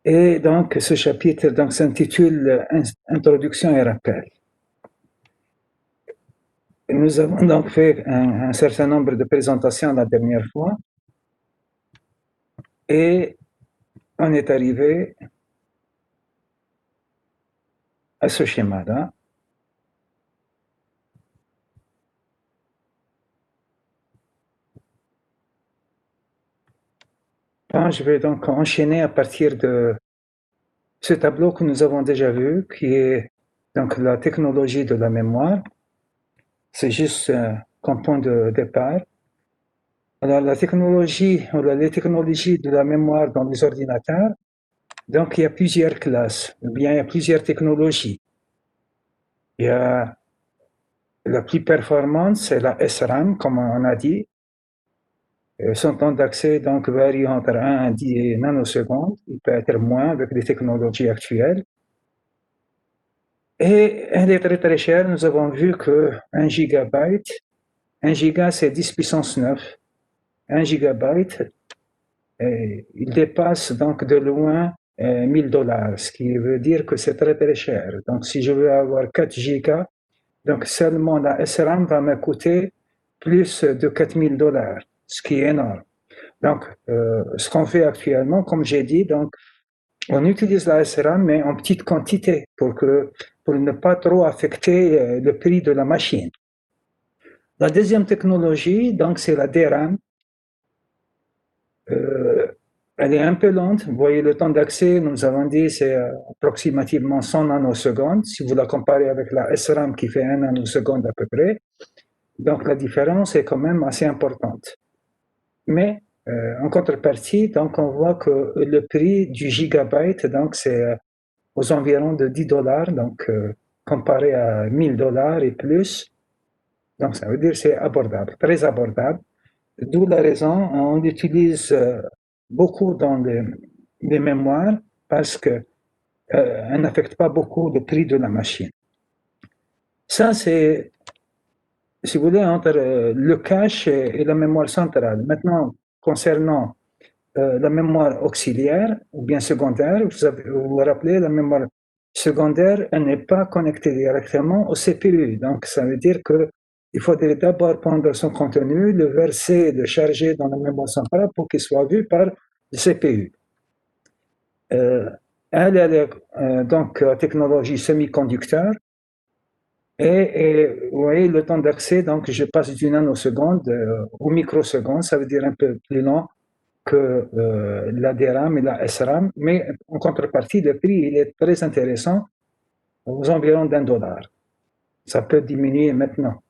Et donc, ce chapitre donc, s'intitule Introduction et rappel. Nous avons donc fait un certain nombre de présentations la dernière fois et on est arrivé à ce schéma-là. Je vais donc enchaîner à partir de ce tableau que nous avons déjà vu, qui est donc la technologie de la mémoire. C'est juste comme point de départ. Alors, la technologie, ou les technologies de la mémoire dans les ordinateurs, donc il y a plusieurs classes, ou bien il y a plusieurs technologies. Il y a la plus performante, c'est la SRAM, comme on a dit. Son temps d'accès donc varie entre 1 à 10 nanosecondes. Il peut être moins avec les technologies actuelles. Et elle est très très chère. Nous avons vu que 1 gigabyte, 1 giga c'est 10 puissance 9. 1 gigabyte, il dépasse donc de loin $1000, ce qui veut dire que c'est très très cher. Donc si je veux avoir 4 gigas, donc seulement la SRAM va me coûter plus de $4000, ce qui est énorme. Donc ce qu'on fait actuellement, comme j'ai dit, donc on utilise la SRAM mais en petite quantité pour ne pas trop affecter le prix de la machine. La deuxième technologie, donc c'est la DRAM. Elle est un peu lente. Vous voyez, le temps d'accès, nous avons dit, c'est approximativement 100 nanosecondes. Si vous la comparez avec la SRAM qui fait 1 nanoseconde à peu près, donc la différence est quand même assez importante. Mais en contrepartie, donc on voit que le prix du gigabyte, donc c'est aux environs de $10, donc comparé à $1000 et plus. Donc ça veut dire c'est abordable, très abordable. D'où la raison, on l'utilise beaucoup dans les mémoires parce qu'elle n'affecte pas beaucoup le prix de la machine. Ça, c'est, si vous voulez, entre le cache et la mémoire centrale. Maintenant, concernant la mémoire auxiliaire ou bien secondaire, vous vous rappelez, la mémoire secondaire, elle n'est pas connectée directement au CPU. Donc, ça veut dire qu'il faudrait d'abord prendre son contenu, le verser, le charger dans la mémoire centrale pour qu'il soit vu par le CPU. Elle est donc technologie semi-conducteur. Et vous voyez, le temps d'accès, donc je passe d'une nanoseconde au microseconde, ça veut dire un peu plus long que la DRAM et la SRAM, mais en contrepartie, le prix il est très intéressant, aux environs $1. Ça peut diminuer maintenant.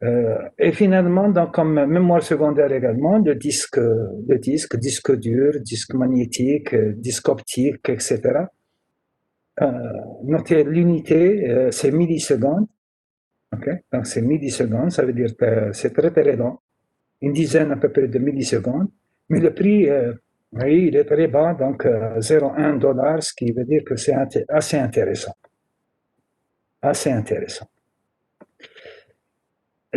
Et finalement, donc, comme mémoire secondaire également, le disque dur, disque magnétique, disque optique, etc. Notez l'unité, c'est millisecondes. Okay? Donc c'est millisecondes, ça veut dire que c'est très très long, une dizaine à peu près de millisecondes, mais le prix, oui, il est très bas, donc $0,1, ce qui veut dire que c'est assez intéressant. Assez intéressant.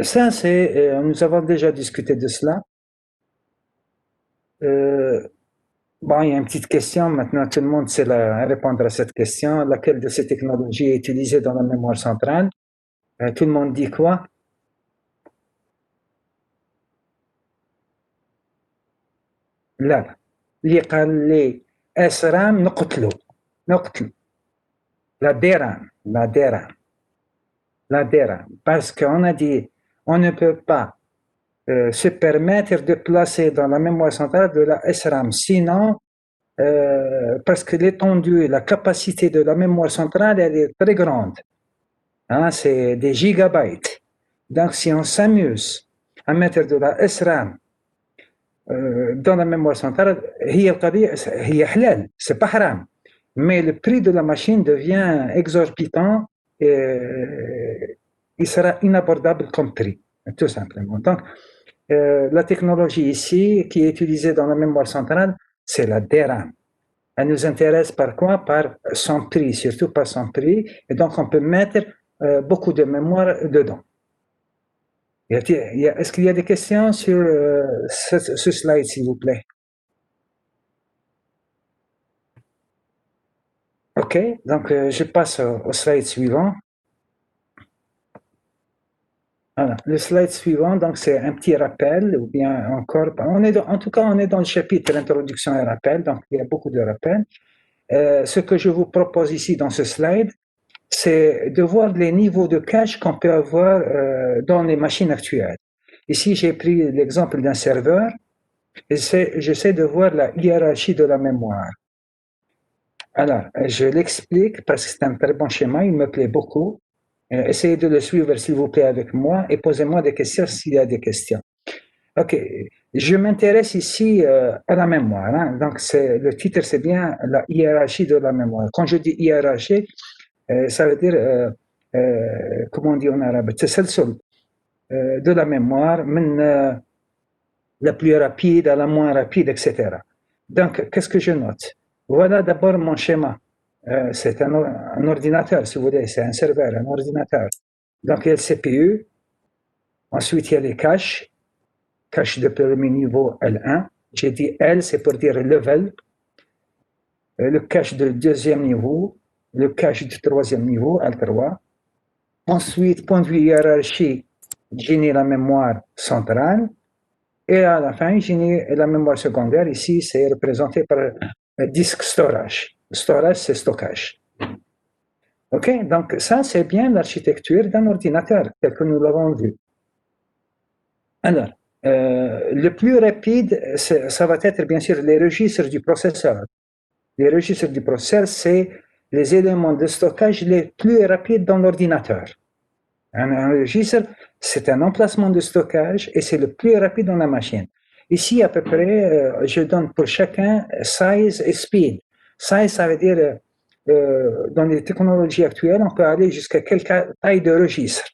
Ça, c'est, nous avons déjà discuté de cela. Bon, il y a une petite question, maintenant tout le monde sait répondre à cette question. Laquelle de ces technologies est utilisée dans la mémoire centrale? Tout le monde dit quoi? لا، اللي قال لي SRAM نقتلو la DRAM, parce qu'on a dit on ne peut pas se permettre de placer dans la mémoire centrale de la SRAM, sinon parce que l'étendue et la capacité de la mémoire centrale elle est très grande, hein, c'est des gigabytes. Donc si on s'amuse à mettre de la SRAM dans la mémoire centrale, هي القضية هي حلال, c'est pas haram. Mais le prix de la machine devient exorbitant et il sera inabordable comme prix, tout simplement. Donc, la technologie ici qui est utilisée dans la mémoire centrale, c'est la DRAM. Elle nous intéresse par quoi? Par son prix, surtout par son prix. Et donc, on peut mettre beaucoup de mémoire dedans. Est-ce qu'il y a des questions sur ce slide, s'il vous plaît? OK, donc je passe au slide suivant. Voilà. Le slide suivant, donc c'est un petit rappel, ou bien encore, en tout cas, on est dans le chapitre introduction et rappel, donc il y a beaucoup de rappels. Ce que je vous propose ici dans ce slide, c'est de voir les niveaux de cache qu'on peut avoir dans les machines actuelles. Ici, j'ai pris l'exemple d'un serveur et j'essaie de voir la hiérarchie de la mémoire. Alors, je l'explique parce que c'est un très bon schéma, il me plaît beaucoup. Essayez de le suivre, s'il vous plaît, avec moi et posez-moi des questions s'il y a des questions. OK. Je m'intéresse ici à la mémoire. Hein. Donc, le titre, c'est bien la hiérarchie de la mémoire. Quand je dis hiérarchie, ça veut dire, comment on dit en arabe, تسلسل de la mémoire, la plus rapide à la moins rapide, etc. Donc, qu'est-ce que je note? Voilà d'abord mon schéma. C'est un ordinateur, si vous voulez, c'est un serveur, un ordinateur. Donc, il y a le CPU, ensuite il y a les caches, cache de premier niveau L1. J'ai dit L, c'est pour dire level. Le cache de deuxième niveau, le cache du troisième niveau, L3. Ensuite, point de vue hiérarchie, j'ai la mémoire centrale. Et à la fin, j'ai la mémoire secondaire. Ici, c'est représenté par le disque storage. Storage, c'est stockage. OK, donc ça, c'est bien l'architecture d'un ordinateur, tel que nous l'avons vu. Alors, le plus rapide, ça va être bien sûr les registres du processeur. Les registres du processeur, c'est les éléments de stockage les plus rapides dans l'ordinateur. Un registre, c'est un emplacement de stockage et c'est le plus rapide dans la machine. Ici, à peu près, je donne pour chacun size et speed. Size, ça veut dire, dans les technologies actuelles, on peut aller jusqu'à quelle taille de registre.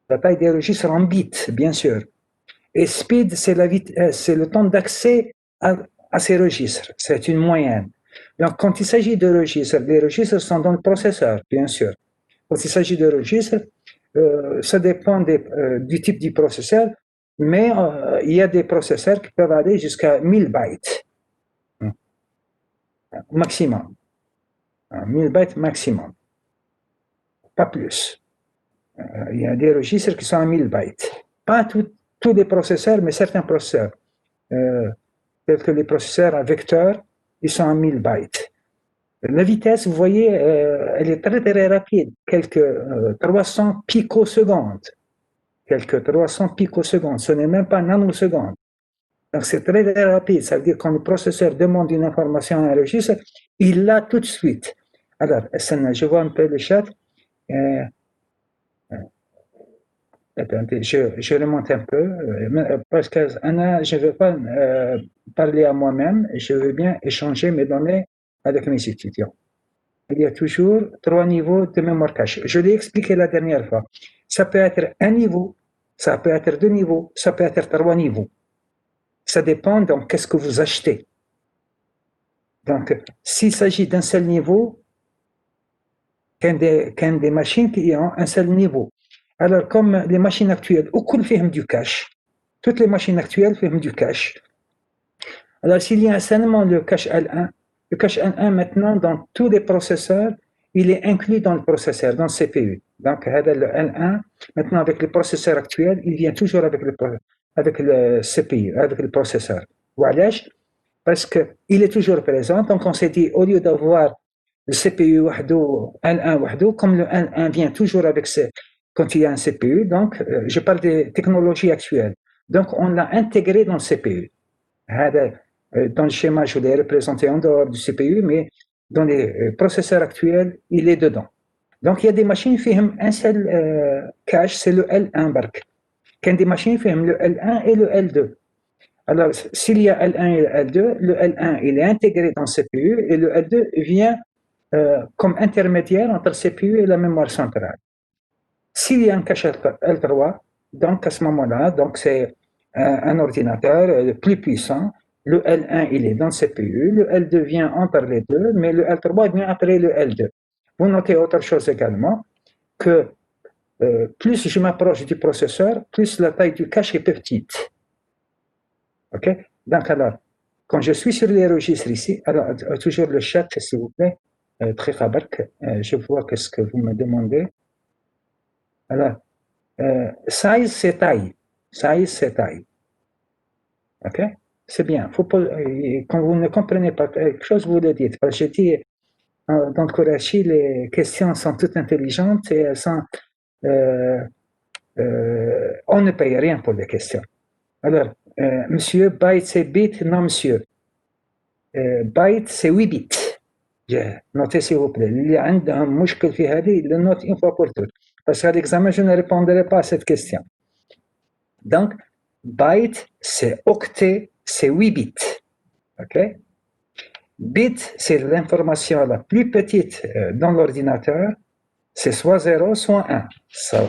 La taille des registres en bits, bien sûr. Et speed, c'est le temps d'accès à ces registres. C'est une moyenne. Donc, quand il s'agit de registres, les registres sont dans le processeur, bien sûr. Quand il s'agit de registres, ça dépend du type du processeur, mais il y a des processeurs qui peuvent aller jusqu'à 1000 bytes maximum. 1000 bytes maximum, pas plus. Il y a des registres qui sont à 1000 bytes. Pas tous les processeurs, mais certains processeurs, tels que les processeurs à vecteurs, ils sont à 1000 bytes. La vitesse, vous voyez, elle est très très rapide, quelques 300 picosecondes. Quelques 300 picosecondes, ce n'est même pas nanosecondes. Donc c'est très, très rapide, ça veut dire que quand le processeur demande une information à un registre, il l'a tout de suite. Alors, je vois un peu le chat. Attendez, je remonte un peu, parce que Anna, je ne veux pas parler à moi-même, je veux bien échanger mes données avec mes étudiants. Il y a toujours 3 niveaux de mémoire cachée. Je l'ai expliqué la dernière fois. Ça peut être un niveau, ça peut être 2 niveaux, ça peut être 3 niveaux. Ça dépend donc qu'est-ce que vous achetez. Donc, s'il s'agit d'un seul niveau, qu'un des machines qui ont un seul niveau. Alors, comme les machines actuelles, aucune fait du cache. Toutes les machines actuelles font du cache. Alors, s'il y a seulement le cache L1 maintenant, dans tous les processeurs, il est inclus dans le processeur, dans le CPU. Donc, le L1, maintenant avec les processeurs actuels, il vient toujours avec le CPU, avec le processeur. Voilà, parce qu'il est toujours présent. Donc, on s'est dit, au lieu d'avoir le CPU L1 comme le L1 vient toujours avec quand il y a un CPU, donc je parle des technologies actuelles. Donc, on l'a intégré dans le CPU. Dans le schéma, je l'ai représenté en dehors du CPU, mais dans les processeurs actuels, il est dedans. Donc, il y a des machines qui ont un seul cache, c'est le L1 barque. Il y a des machines qui ont le L1 et le L2. Alors, s'il y a L1 et L2, le L1 il est intégré dans le CPU et le L2 vient comme intermédiaire entre le CPU et la mémoire centrale. S'il y a un cache L3, donc à ce moment-là, donc c'est un ordinateur plus puissant. Le L1 il est dans le CPU, le L2 vient entre les deux, mais le L3 vient après le L2. Vous notez autre chose également, que plus je m'approche du processeur, plus la taille du cache est petite. OK? Donc alors, quand je suis sur les registres ici, alors toujours le chat, s'il vous plaît. très khabark. Je vois qu'est-ce que vous me demandez. Alors, size, c'est taille. Size, c'est taille. OK? C'est bien. Quand vous ne comprenez pas quelque chose, vous le dites. Parce que j'ai dit, dans le Korachi, les questions sont toutes intelligentes et elles sont. On ne paye rien pour les questions. Alors, monsieur, byte, c'est bit? Non, monsieur. Byte, c'est 8 bits. Notez s'il vous plaît. Il y a un mouchkel في هذه, le note une fois pour toutes. Parce qu'à l'examen, je ne répondrai pas à cette question. Donc, byte, c'est octet, c'est 8 bits. OK? Bit, c'est l'information la plus petite dans l'ordinateur. C'est soit 0, soit 1.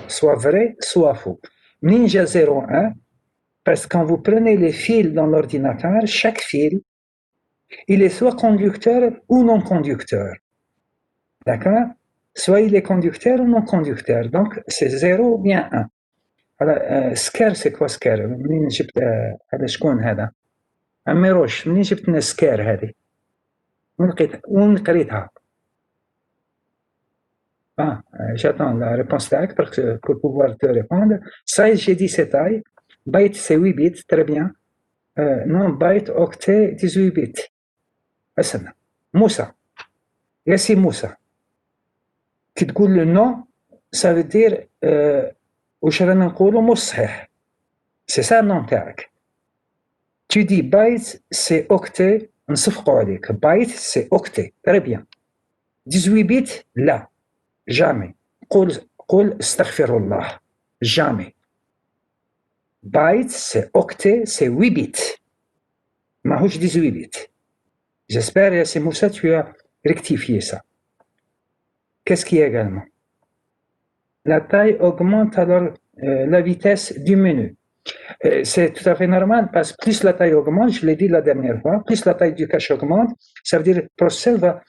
Soit vrai, soit faux. Ninja 0, 1, parce que quand vous prenez les fils dans l'ordinateur, chaque fil, il est soit conducteur ou non conducteur. D'accord? Soit il est conducteur ou non conducteur. Donc, c'est 0 ou bien 1. Alors, سكير c'est quoi سكير؟ منين جبت هذا شكون هذا؟ عمي روش منين جبت لنا سكير هذه؟ وين قريتها؟ J'attends la réponse تاعك pour pouvoir te répondre. Size, j'ai dit c'est taille. Byte, c'est 8 bits, très bien. Non, byte, octet, 18 bits. استنى. موسى. ياسي موسى. كي تقول le non, ça veut dire واش رانا نقولوا مش صحيح. C'est ça le nom تاعك. Tu dis byte, c'est octet, نصفقوا عليك. Byte, c'est octet. Très bien. 18 bits, لا. Jamais. قول استغفر الله. Jamais. Byte, c'est octet, c'est 8 bits. ماهوش 18 bits. J'espère, Yassine Moussa, tu as rectifié ça. Qu'est-ce qu'il y a également? La taille augmente, alors la vitesse diminue. C'est tout à fait normal parce que plus la taille augmente, je l'ai dit la dernière fois, plus la taille du cache augmente, ça veut dire que le processeur va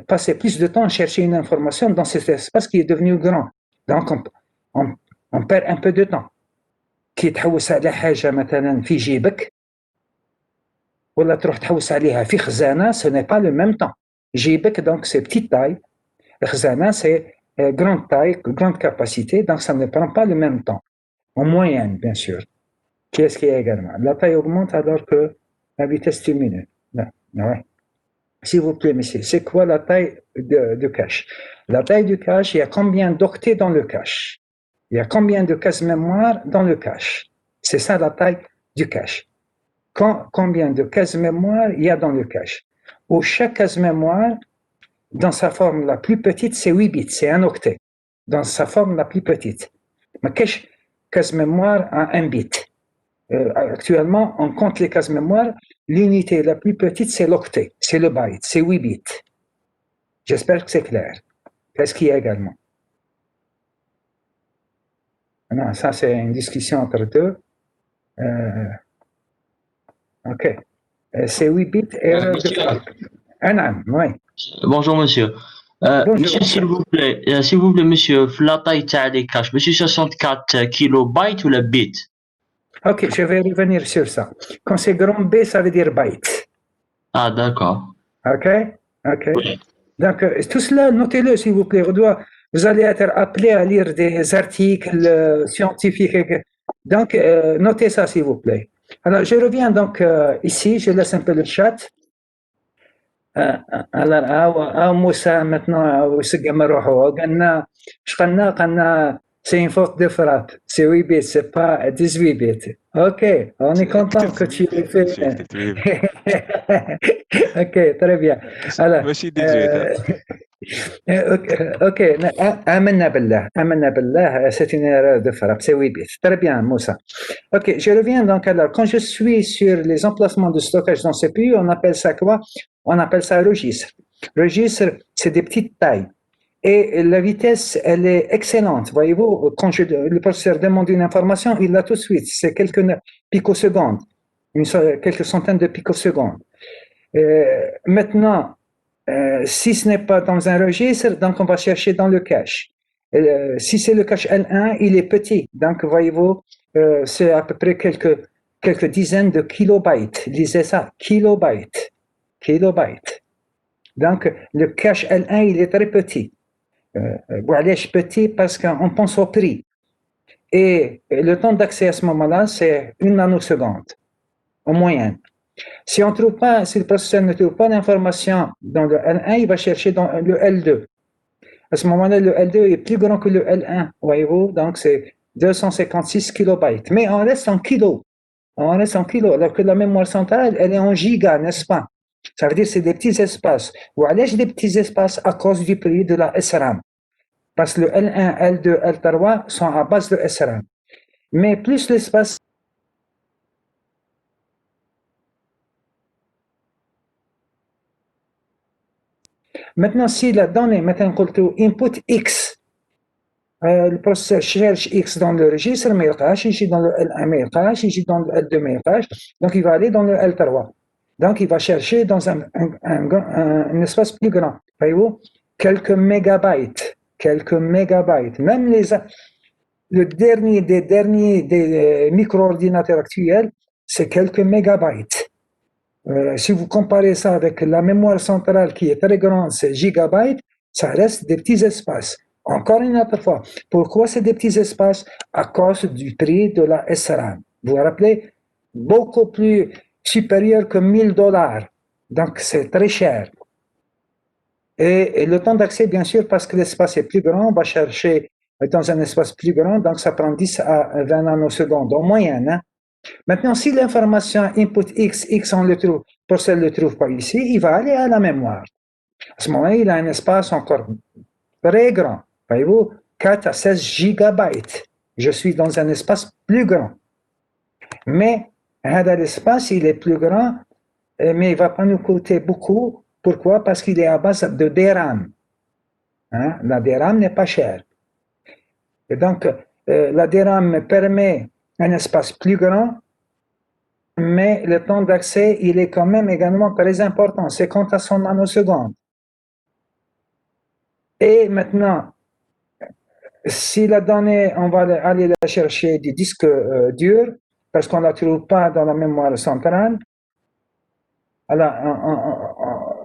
passer plus de temps à chercher une information dans cet espace qui est devenu grand. Donc on perd un peu de temps. كي تحوس على حاجة مثلا في جيبك ولا تروح تحوس عليها في خزانة, ce n'est pas le même temps. جيبك donc c'est petite taille, الخزانة c'est grande taille, grande capacité, donc ça ne prend pas le même temps. En moyenne, bien sûr. Qu'est-ce qu'il y a également? La taille augmente alors que la vitesse diminue. Ouais. S'il vous plaît, monsieur, c'est quoi la taille de cache? La taille du cache, il y a combien d'octets dans le cache? Il y a combien de cases mémoire dans le cache? C'est ça la taille du cache. Combien de cases mémoire il y a dans le cache? Où chaque case mémoire, dans sa forme la plus petite, c'est 8 bits, c'est un octet. Dans sa forme la plus petite. Mais quelle case mémoire a 1 bit? Actuellement, on compte les cases mémoire. L'unité la plus petite, c'est l'octet, c'est le byte, c'est 8 bits. J'espère que c'est clair. Qu'est-ce qu'il y a également? Non, ça c'est une discussion entre deux. Ok. C'est 8 bits et oui. Bonjour monsieur. Bonjour. Monsieur, s'il vous plaît, monsieur, la taille des caches, monsieur, 64 kilobytes ou le bit? Ok, je vais revenir sur ça. Quand c'est grand B, ça veut dire byte. Ah, d'accord. Ok. Oui. Donc, tout cela, notez-le, s'il vous plaît. Vous allez être appelé à lire des articles scientifiques. Donc, notez ça, s'il vous plaît. Alors, je reviens donc ici, je laisse un peu le chat. Alors, Moussa, maintenant, c'est une faute de frappe. C'est 8 bits, c'est pas 18 bits. Ok, on est content que tu aies fait. Ok, très bien. Alors, ok, آمنا بالله, c'est une erreur de frappe, c'est 8 bits. Très bien, Moussa. Ok, je reviens donc. Alors, quand je suis sur les emplacements de stockage dans CPU, on appelle ça quoi? On appelle ça registre. Registre, c'est des petites tailles. Et la vitesse, elle est excellente. Voyez-vous, quand le processeur demande une information, il l'a tout de suite. C'est quelques picosecondes, quelques centaines de picosecondes. Maintenant, si ce n'est pas dans un registre, donc on va chercher dans le cache. Si c'est le cache L1, il est petit. Donc, voyez-vous, c'est à peu près quelques dizaines de kilobytes. Lisez ça, kilobytes. Donc, le cache L1, il est très petit. Petit parce qu'on pense au prix. Et le temps d'accès à ce moment-là, c'est 1 nanoseconde, en moyenne. Si le processeur ne trouve pas d'information dans le L1, il va chercher dans le L2. À ce moment-là, le L2 est plus grand que le L1, voyez-vous, donc c'est 256 kilobytes. Mais on reste en kilos. On reste en kilos, alors que la mémoire centrale, elle est en gigas, n'est-ce pas? Ça veut dire que c'est des petits espaces. Ou allez des petits espaces à cause du prix de la SRAM. Parce que le L1, L2, L3 sont à base de SRAM. Mais plus l'espace. Maintenant, si la donnée, maintenant, input X, le processeur cherche X dans le registre, mais il dans le L1, mais il dans le L2, mais donc il va aller dans le L3. Donc il va chercher dans un espace plus grand. Voyez-vous, quelques mégabytes. Même le dernier des micro-ordinateurs actuels, c'est quelques mégabytes. Si vous comparez ça avec la mémoire centrale qui est très grande, c'est gigabytes, ça reste des petits espaces. Encore une autre fois, pourquoi c'est des petits espaces? À cause du prix de la SRAM. Vous vous rappelez? Beaucoup plus supérieur que $1000. Donc c'est très cher. Et le temps d'accès, bien sûr, parce que l'espace est plus grand, on va chercher dans un espace plus grand, donc ça prend 10 à 20 nanosecondes en moyenne. Hein. Maintenant, si l'information input X, on le trouve, pour celle ne le trouve pas ici, il va aller à la mémoire. À ce moment-là, il a un espace encore très grand. Voyez-vous, 4 à 16 gigabytes. Je suis dans un espace plus grand. Mais l'espace, il est plus grand, mais il ne va pas nous coûter beaucoup. Pourquoi? Parce qu'il est à base de DRAM. Hein? La DRAM n'est pas chère. Et donc, la DRAM me permet un espace plus grand, mais le temps d'accès, il est quand même également très important, 50 à 100 nanosecondes. Et maintenant, si la donnée, on va aller la chercher du disque dur, parce qu'on ne la trouve pas dans la mémoire centrale, alors,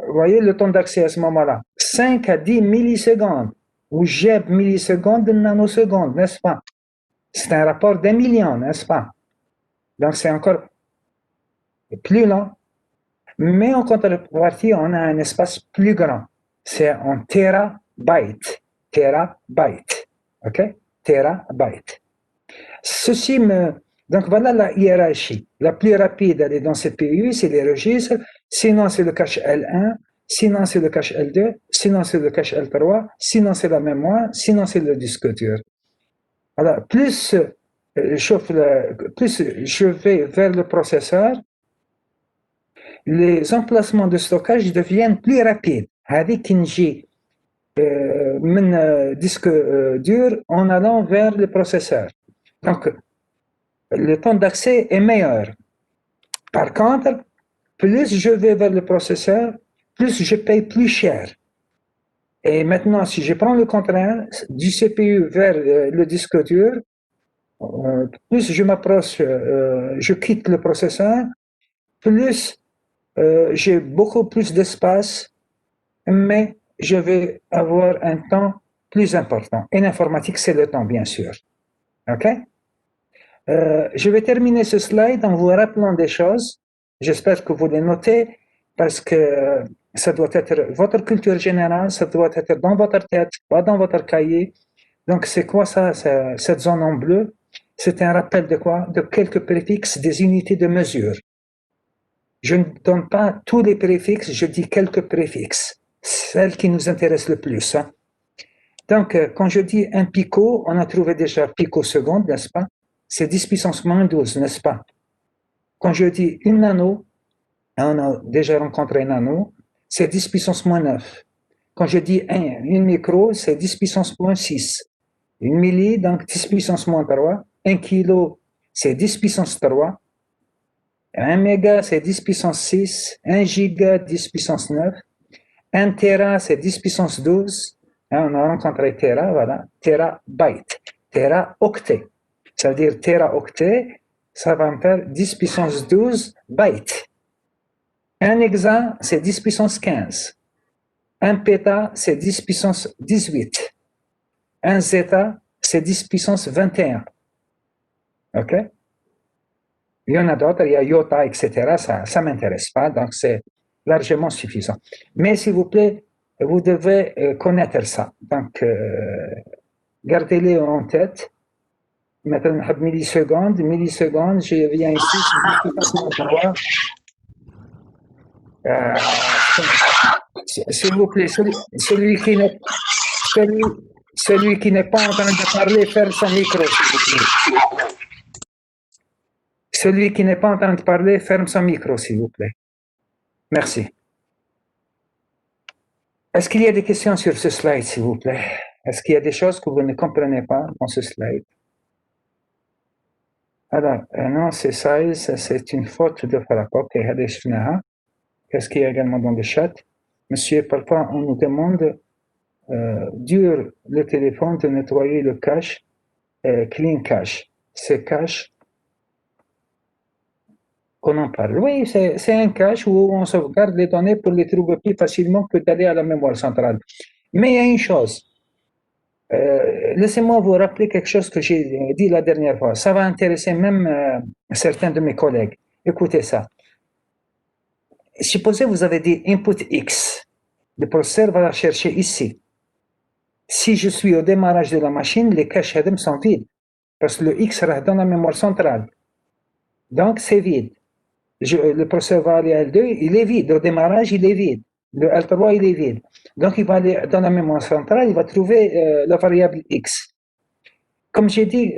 vous voyez le temps d'accès à ce moment-là, 5 à 10 millisecondes, ou G millisecondes de nanosecondes, n'est-ce pas? C'est un rapport d'un million, n'est-ce pas? Donc, c'est encore plus lent. Mais en contrepartie, on a un espace plus grand. C'est en terabytes. Terabytes. OK? Terabytes. Ceci me... Donc, voilà la hiérarchie. La plus rapide, elle est dans CPU, c'est les registres. Sinon, c'est le cache L1. Sinon, c'est le cache L2. Sinon, c'est le cache L3. Sinon, c'est la mémoire. Sinon, c'est le disque dur. Alors, plus je vais vers le processeur, les emplacements de stockage deviennent plus rapides. Avec نجي من disque dur en allant vers le processeur. Donc, le temps d'accès est meilleur. Par contre, plus je vais vers le processeur, plus je paye plus cher. Et maintenant, si je prends le contraire, du CPU vers le disque dur, plus je m'approche, je quitte le processeur, plus j'ai beaucoup plus d'espace, mais je vais avoir un temps plus important. En informatique, c'est le temps, bien sûr. OK? Je vais terminer ce slide en vous rappelant des choses. J'espère que vous les notez parce que ça doit être votre culture générale, ça doit être dans votre tête, pas dans votre cahier. Donc, c'est quoi ça, cette zone en bleu? C'est un rappel de quoi? De quelques préfixes des unités de mesure. Je ne donne pas tous les préfixes, je dis quelques préfixes, celles qui nous intéressent le plus. Hein. Donc, quand je dis un picot, on a trouvé déjà picoseconde, n'est-ce pas? C'est 10 puissance moins 12, n'est-ce pas? Quand je dis une nano, on a déjà rencontré nano, c'est 10 puissance moins 9. Quand je dis une micro, c'est 10 puissance moins 6. Une milli, donc 10 puissance moins 3. Un kilo, c'est 10 puissance 3. 1 méga, c'est 10 puissance 6. 1 giga, 10 puissance 9. 1 téra, c'est 10 puissance 12. On a rencontré téra, voilà. Terabyte. Téraoctet. Ça veut dire téraoctet, ça va me faire 10 puissance 12 bytes. 1 hexa, c'est 10 puissance 15. Un péta, c'est 10 puissance 18. Un zeta, c'est 10 puissance 21. OK? Il y en a d'autres, il y a iota, etc. Ça ne m'intéresse pas, donc c'est largement suffisant. Mais s'il vous plaît, vous devez connaître ça. Donc, gardez-les en tête. Maintenant, millisecondes, je viens ici, je dis passement droit. S'il vous plaît, celui qui n'est pas en train de parler, ferme son micro, s'il vous plaît. Celui qui n'est pas en train de parler, ferme son micro, s'il vous plaît. Merci. Est-ce qu'il y a des questions sur ce slide, s'il vous plaît? Est-ce qu'il y a des choses que vous ne comprenez pas dans ce slide? Alors, non, c'est size, c'est une faute de frappe. OK, qu'est-ce qu'il y a également dans le chat? Monsieur, parfois, on nous demande dur le téléphone de nettoyer le cache, clean cache. C'est cache qu'on en parle. Oui, c'est un cache où on sauvegarde les données pour les trouver plus facilement que d'aller à la mémoire centrale. Mais il y a une chose. Laissez-moi vous rappeler quelque chose que j'ai dit la dernière fois. Ça va intéresser même certains de mes collègues. Écoutez ça. Supposez vous avez dit input X. Le processeur va la chercher ici. Si je suis au démarrage de la machine, les caches HEDM sont vides. Parce que le X sera dans la mémoire centrale. Donc, c'est vide. Le processeur va aller à L2, il est vide. Au démarrage, il est vide. Le L3, il est vide. Donc, il va aller dans la mémoire centrale, il va trouver la variable X. Comme j'ai dit,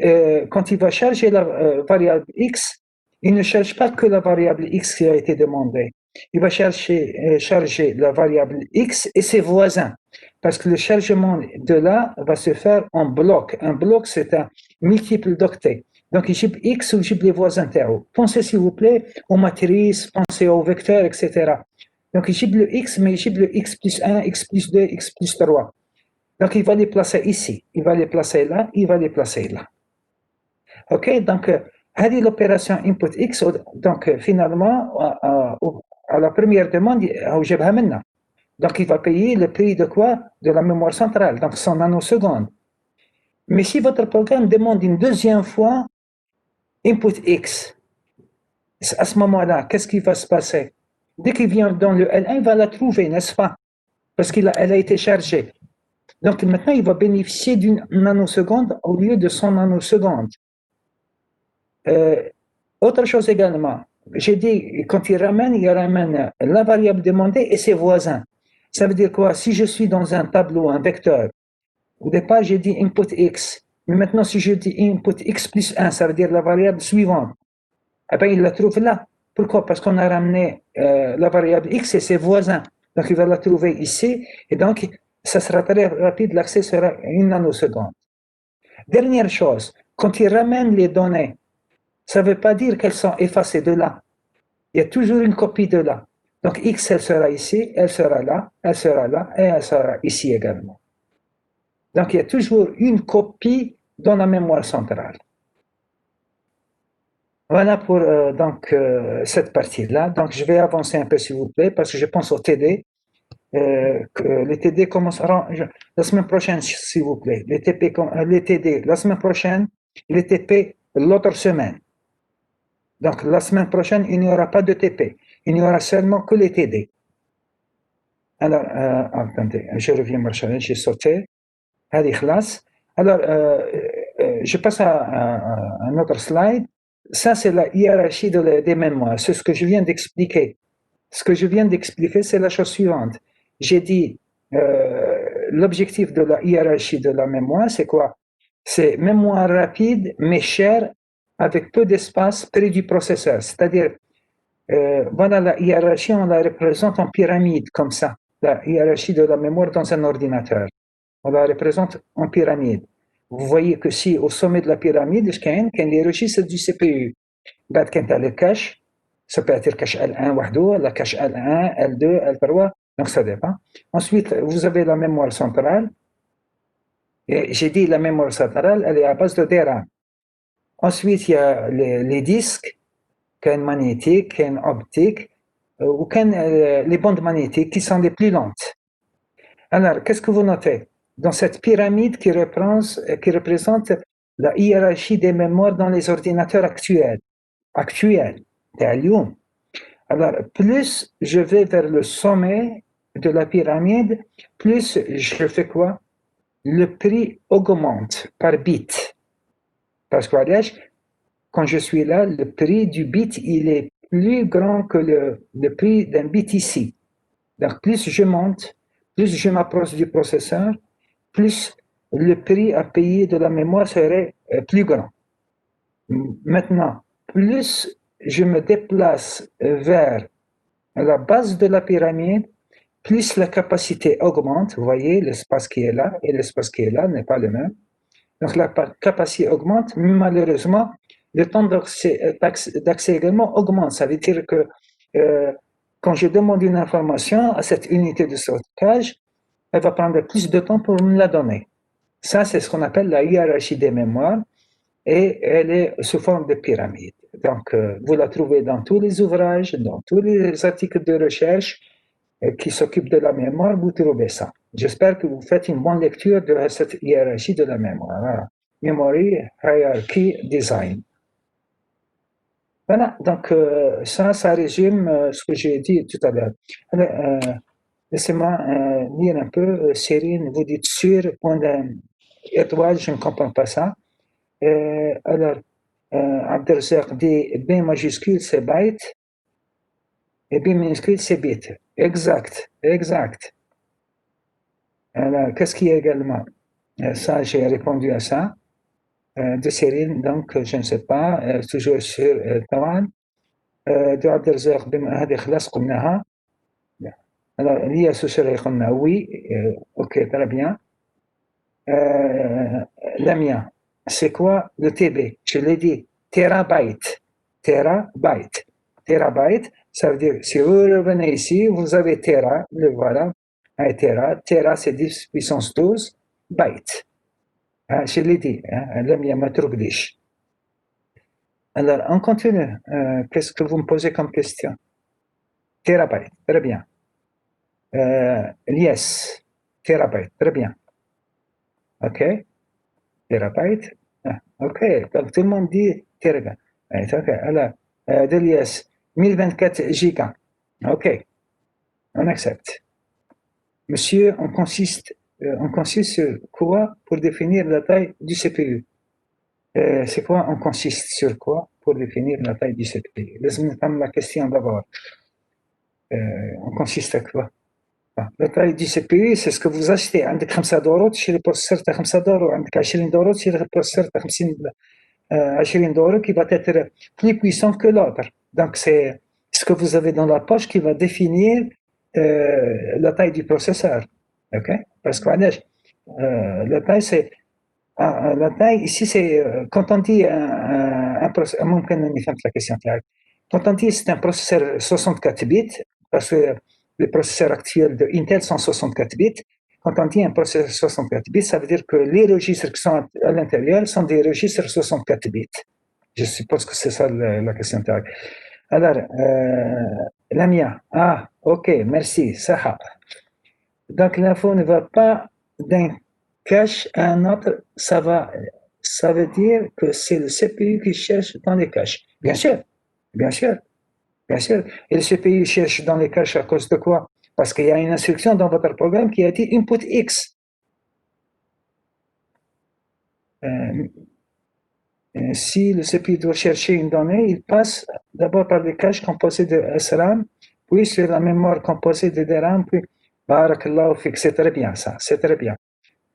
quand il va charger la variable X, il ne cherche pas que la variable X qui a été demandée. Il va charger la variable X et ses voisins. Parce que le chargement de là va se faire en bloc. Un bloc, c'est un multiple d'octets. Donc, il chipe X ou il chipe les voisins terreaux. Pensez, s'il vous plaît, aux matrices, pensez aux vecteurs, etc. Donc, il chipe le X, mais il chipe le X plus 1, X plus 2, X plus 3. Donc, il va les placer ici, il va les placer là, il va les placer là. OK, donc, l'opération input X, donc, finalement, à la première demande, donc, il va payer le prix de quoi? De la mémoire centrale, donc 100 nanosecondes. Mais si votre programme demande une deuxième fois input X, à ce moment-là, qu'est-ce qui va se passer? Dès qu'il vient dans le L1, il va la trouver, n'est-ce pas? Parce qu'elle a été chargée. Donc maintenant, il va bénéficier d'une nanoseconde au lieu de 100 nanosecondes. Autre chose également, j'ai dit, quand il ramène la variable demandée et ses voisins. Ça veut dire quoi? Si je suis dans un tableau, un vecteur, au départ, j'ai dit input X. Mais maintenant, si je dis input X plus 1, ça veut dire la variable suivante. Eh bien, il la trouve là. Pourquoi? Parce qu'on a ramené la variable X et ses voisins. Donc, il va la trouver ici. Et donc, ça sera très rapide, l'accès sera une nanoseconde. Dernière chose, quand il ramène les données, ça ne veut pas dire qu'elles sont effacées de là. Il y a toujours une copie de là. Donc X, elle sera ici, elle sera là, elle sera là, et elle sera ici également. Donc il y a toujours une copie dans la mémoire centrale. Voilà pour cette partie-là. Donc je vais avancer un peu s'il vous plaît, parce que je pense au TD. Les TD commenceront la semaine prochaine, s'il vous plaît. Les TD la semaine prochaine, les TP l'autre semaine. Donc, la semaine prochaine, il n'y aura pas de TP. Il n'y aura seulement que les TD. Alors, attendez, je reviens, Marshall, j'ai sauté. Allez, classe. Alors, je passe à un autre slide. Ça, c'est la hiérarchie des mémoires. C'est ce que je viens d'expliquer. Ce que je viens d'expliquer, c'est la chose suivante. J'ai dit, l'objectif de la hiérarchie de la mémoire, c'est quoi? C'est mémoire rapide, mais chère, avec peu d'espace près du processeur. C'est-à-dire, voilà, la hiérarchie, on la représente en pyramide, comme ça. La hiérarchie de la mémoire dans un ordinateur. On la représente en pyramide. Vous voyez que si au sommet de la pyramide, il y a les registres du CPU. بعد كان تاع le cache, ça peut être cache L1 وحده, la cache L1, L2, L3, donc ça dépend. Ensuite, vous avez la mémoire centrale. Et j'ai dit la mémoire centrale, elle est à base de DRAM. Ensuite, il y a les disques, qu'un magnétique, qu'un optique, ou qu'un les bandes magnétiques qui sont les plus lentes. Alors, qu'est-ce que vous notez? Dans cette pyramide qui représente la hiérarchie des mémoires dans les ordinateurs actuels. Alors, plus je vais vers le sommet de la pyramide, plus je fais quoi? Le prix augmente par bit. Parce que quand je suis là, le prix du bit, il est plus grand que le prix d'un bit ici. Donc, plus je monte, plus je m'approche du processeur, plus le prix à payer de la mémoire serait plus grand. Maintenant, plus je me déplace vers la base de la pyramide, plus la capacité augmente. Vous voyez, l'espace qui est là et l'espace qui est là n'est pas le même. Donc la capacité augmente, malheureusement, le temps d'accès également augmente. Ça veut dire que quand je demande une information à cette unité de stockage, elle va prendre plus de temps pour me la donner. Ça, c'est ce qu'on appelle la hiérarchie des mémoires et elle est sous forme de pyramide. Donc, vous la trouvez dans tous les ouvrages, dans tous les articles de recherche qui s'occupent de la mémoire, vous trouvez ça. J'espère que vous faites une bonne lecture de cette hiérarchie de la mémoire. Voilà. Memory, Hierarchy, Design. Voilà, donc ça résume ce que j'ai dit tout à l'heure. Laissez-moi lire un peu. Cyrine, vous dites sur, point d'étoile, je ne comprends pas ça. Alors, Abdelzak dit B majuscule, c'est byte, et B minuscule, c'est bit. Exact, exact. Alors, qu'est-ce qu'il y a également? Ça, j'ai répondu à ça. De Cyrine, donc, je ne sais pas, toujours sur Tawan. De Abdelzak, هذه خلاص قلناها. Alors, Lia Souchere قلنا oui, ok, très bien. Lamia, c'est quoi le TB? Je l'ai dit, terabyte. Terabyte. Terabyte, ça veut dire, si vous revenez ici, vous avez tera, le voilà, un tera. Tera, c'est 10 puissance 12, byte. Je l'ai dit, Lamia Matrougdish. Alors, on continue. Qu'est-ce que vous me posez comme question? Terabyte, très bien. Yes, terabyte, très bien. OK? Terabyte. OK, donc tout le monde dit terabyte. OK, alors, d'Elias, 1024 gigas. OK, on accepte. Monsieur, on consiste sur quoi pour définir la taille du CPU? C'est quoi on consiste sur quoi pour définir la taille du CPU? Laisse-moi prendre la question d'abord. On consiste à quoi? La taille du CPU, c'est ce que vous achetez. عندك 5 دورو تشري بروسيسور تاع 5 دورو، عندك 20 دورو تشري بروسيسور تاع 20 دورو qui va être plus puissant que l'autre. Donc c'est ce que vous avez dans la poche qui va définir la taille du processeur. OK? Parce que la taille c'est la taille ici c'est quand on dit un processeur, ممكن اني فهمت la question تاعك. Quand on dit c'est un processeur 64 bits parce que les processeurs actuels de Intel sont 64 bits. Quand on dit un processeur 64 bits, ça veut dire que les registres qui sont à l'intérieur sont des registres 64 bits. Je suppose que c'est ça la question. Alors, Lamia, ok, merci, ça. Donc l'info ne va pas d'un cache à un autre, ça veut dire que c'est le CPU qui cherche dans les caches. Bien sûr, bien sûr. Bien sûr. Et le CPU cherche dans les caches à cause de quoi? Parce qu'il y a une instruction dans votre programme qui a dit input X. Si le CPU doit chercher une donnée, il passe d'abord par les caches composées de SRAM, puis sur la mémoire composée de DRAM, puis barakallahu fik, c'est très bien ça, c'est très bien.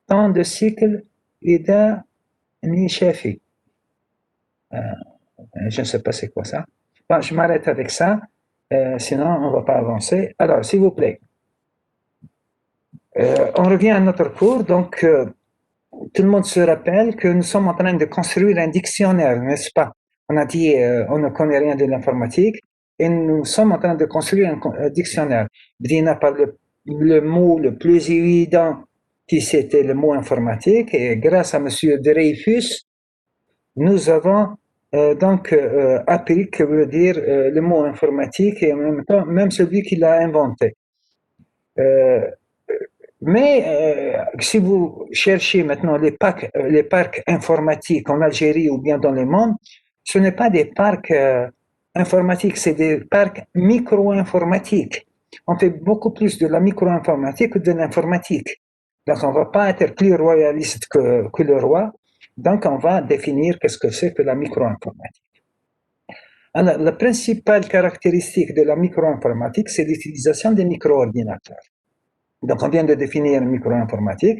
Temps de cycle, Ida Nishafi. Je ne sais pas c'est quoi ça. Bon, je m'arrête avec ça. Sinon, on ne va pas avancer. Alors, s'il vous plaît, on revient à notre cours. Donc, tout le monde se rappelle que nous sommes en train de construire un dictionnaire, n'est-ce pas? On a dit on ne connaît rien de l'informatique et nous sommes en train de construire un dictionnaire. Brina par le mot le plus évident qui c'était le mot informatique et grâce à monsieur Dreyfus, nous avons donc appris que veut dire le mot informatique et en même temps même celui qui l'a inventé. Mais si vous cherchez maintenant les parcs informatiques en Algérie ou bien dans le monde, ce n'est pas des parcs informatiques, c'est des parcs micro-informatiques. On fait beaucoup plus de la micro-informatique que de l'informatique. Donc, on ne va pas être plus royaliste que le roi. Donc, on va définir qu'est-ce que c'est que la micro-informatique. Alors, la principale caractéristique de la micro-informatique, c'est l'utilisation des micro-ordinateurs. Donc, on vient de définir micro-informatique.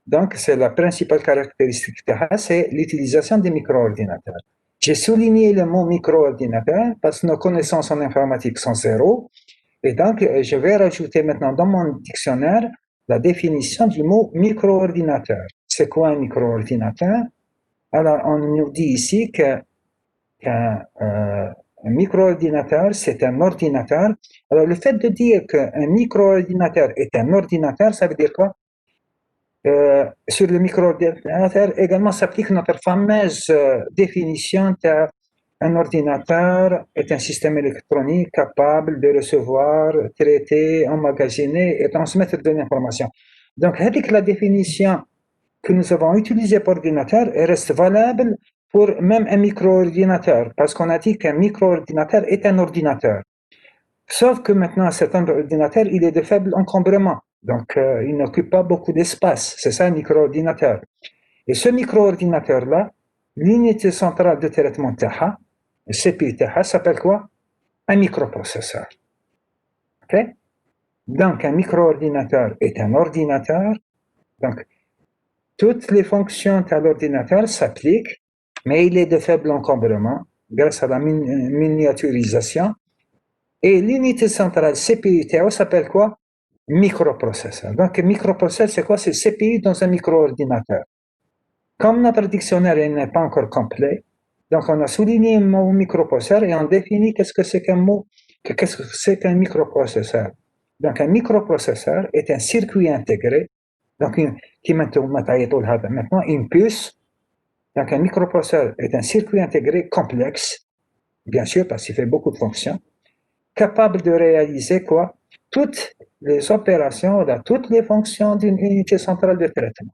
Donc, c'est la principale caractéristique, c'est l'utilisation des micro-ordinateurs. J'ai souligné le mot micro-ordinateur parce que nos connaissances en informatique sont zéro. Et donc, je vais rajouter maintenant dans mon dictionnaire la définition du mot micro-ordinateur. C'est quoi un micro-ordinateur? Alors, on nous dit ici qu'un micro-ordinateur, c'est un ordinateur. Alors, le fait de dire qu'un micro-ordinateur est un ordinateur, ça veut dire quoi? Sur le micro-ordinateur, également s'applique notre fameuse définition qu'un ordinateur est un système électronique capable de recevoir, traiter, emmagasiner et transmettre de l'information. Donc, avec la définition que nous avons utilisée pour ordinateur, elle reste valable pour même un micro-ordinateur, parce qu'on a dit qu'un micro-ordinateur est un ordinateur. Sauf que maintenant, cet ordinateur, il est de faible encombrement. Donc, il n'occupe pas beaucoup d'espace. C'est ça un micro-ordinateur. Et ce micro-ordinateur-là, l'unité centrale de traitement TAHA, le CPU TAHA, s'appelle quoi? Un microprocesseur. OK? Donc, un micro-ordinateur est un ordinateur. Donc, toutes les fonctions à l'ordinateur s'appliquent, mais il est de faible encombrement grâce à la miniaturisation. Et l'unité centrale CPU-TAO s'appelle quoi? Microprocesseur. Donc, microprocesseur, c'est quoi? C'est CPU dans un micro-ordinateur. Comme notre dictionnaire n'est pas encore complet, donc on a souligné le mot microprocesseur et on définit qu'est-ce que c'est qu'un microprocesseur. Donc, un microprocesseur est un circuit intégré, donc qui maintenant une puce. Donc, un microprocesseur est un circuit intégré complexe, bien sûr, parce qu'il fait beaucoup de fonctions, capable de réaliser quoi? Toutes les opérations, toutes les fonctions d'une unité centrale de traitement.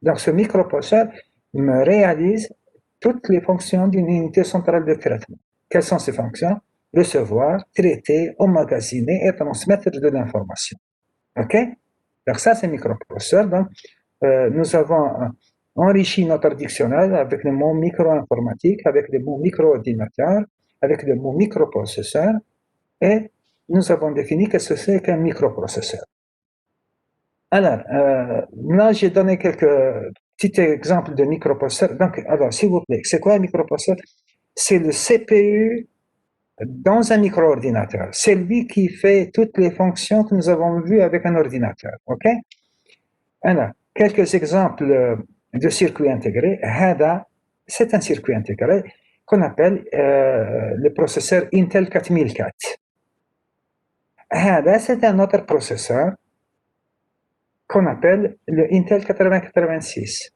Donc, ce microprocesseur me réalise toutes les fonctions d'une unité centrale de traitement. Quelles sont ces fonctions? Recevoir, traiter, emmagasiner et transmettre de l'information. OK? Donc, ça, c'est microprocesseur. Donc, nous avons enrichi notre dictionnaire avec le mot micro-informatique, avec le mot micro-ordinateur, avec le mot microprocesseur, et nous avons défini ce que c'est qu'un microprocesseur. Alors, là, j'ai donné quelques petits exemples de microprocesseurs. Donc, alors, s'il vous plaît, c'est quoi un microprocesseur? C'est le CPU dans un micro-ordinateur. C'est lui qui fait toutes les fonctions que nous avons vues avec un ordinateur. OK? Alors, quelques exemples de circuits intégrés. HADA, c'est un circuit intégré qu'on appelle le processeur Intel 4004. HADA, c'est un autre processeur qu'on appelle le Intel 8086.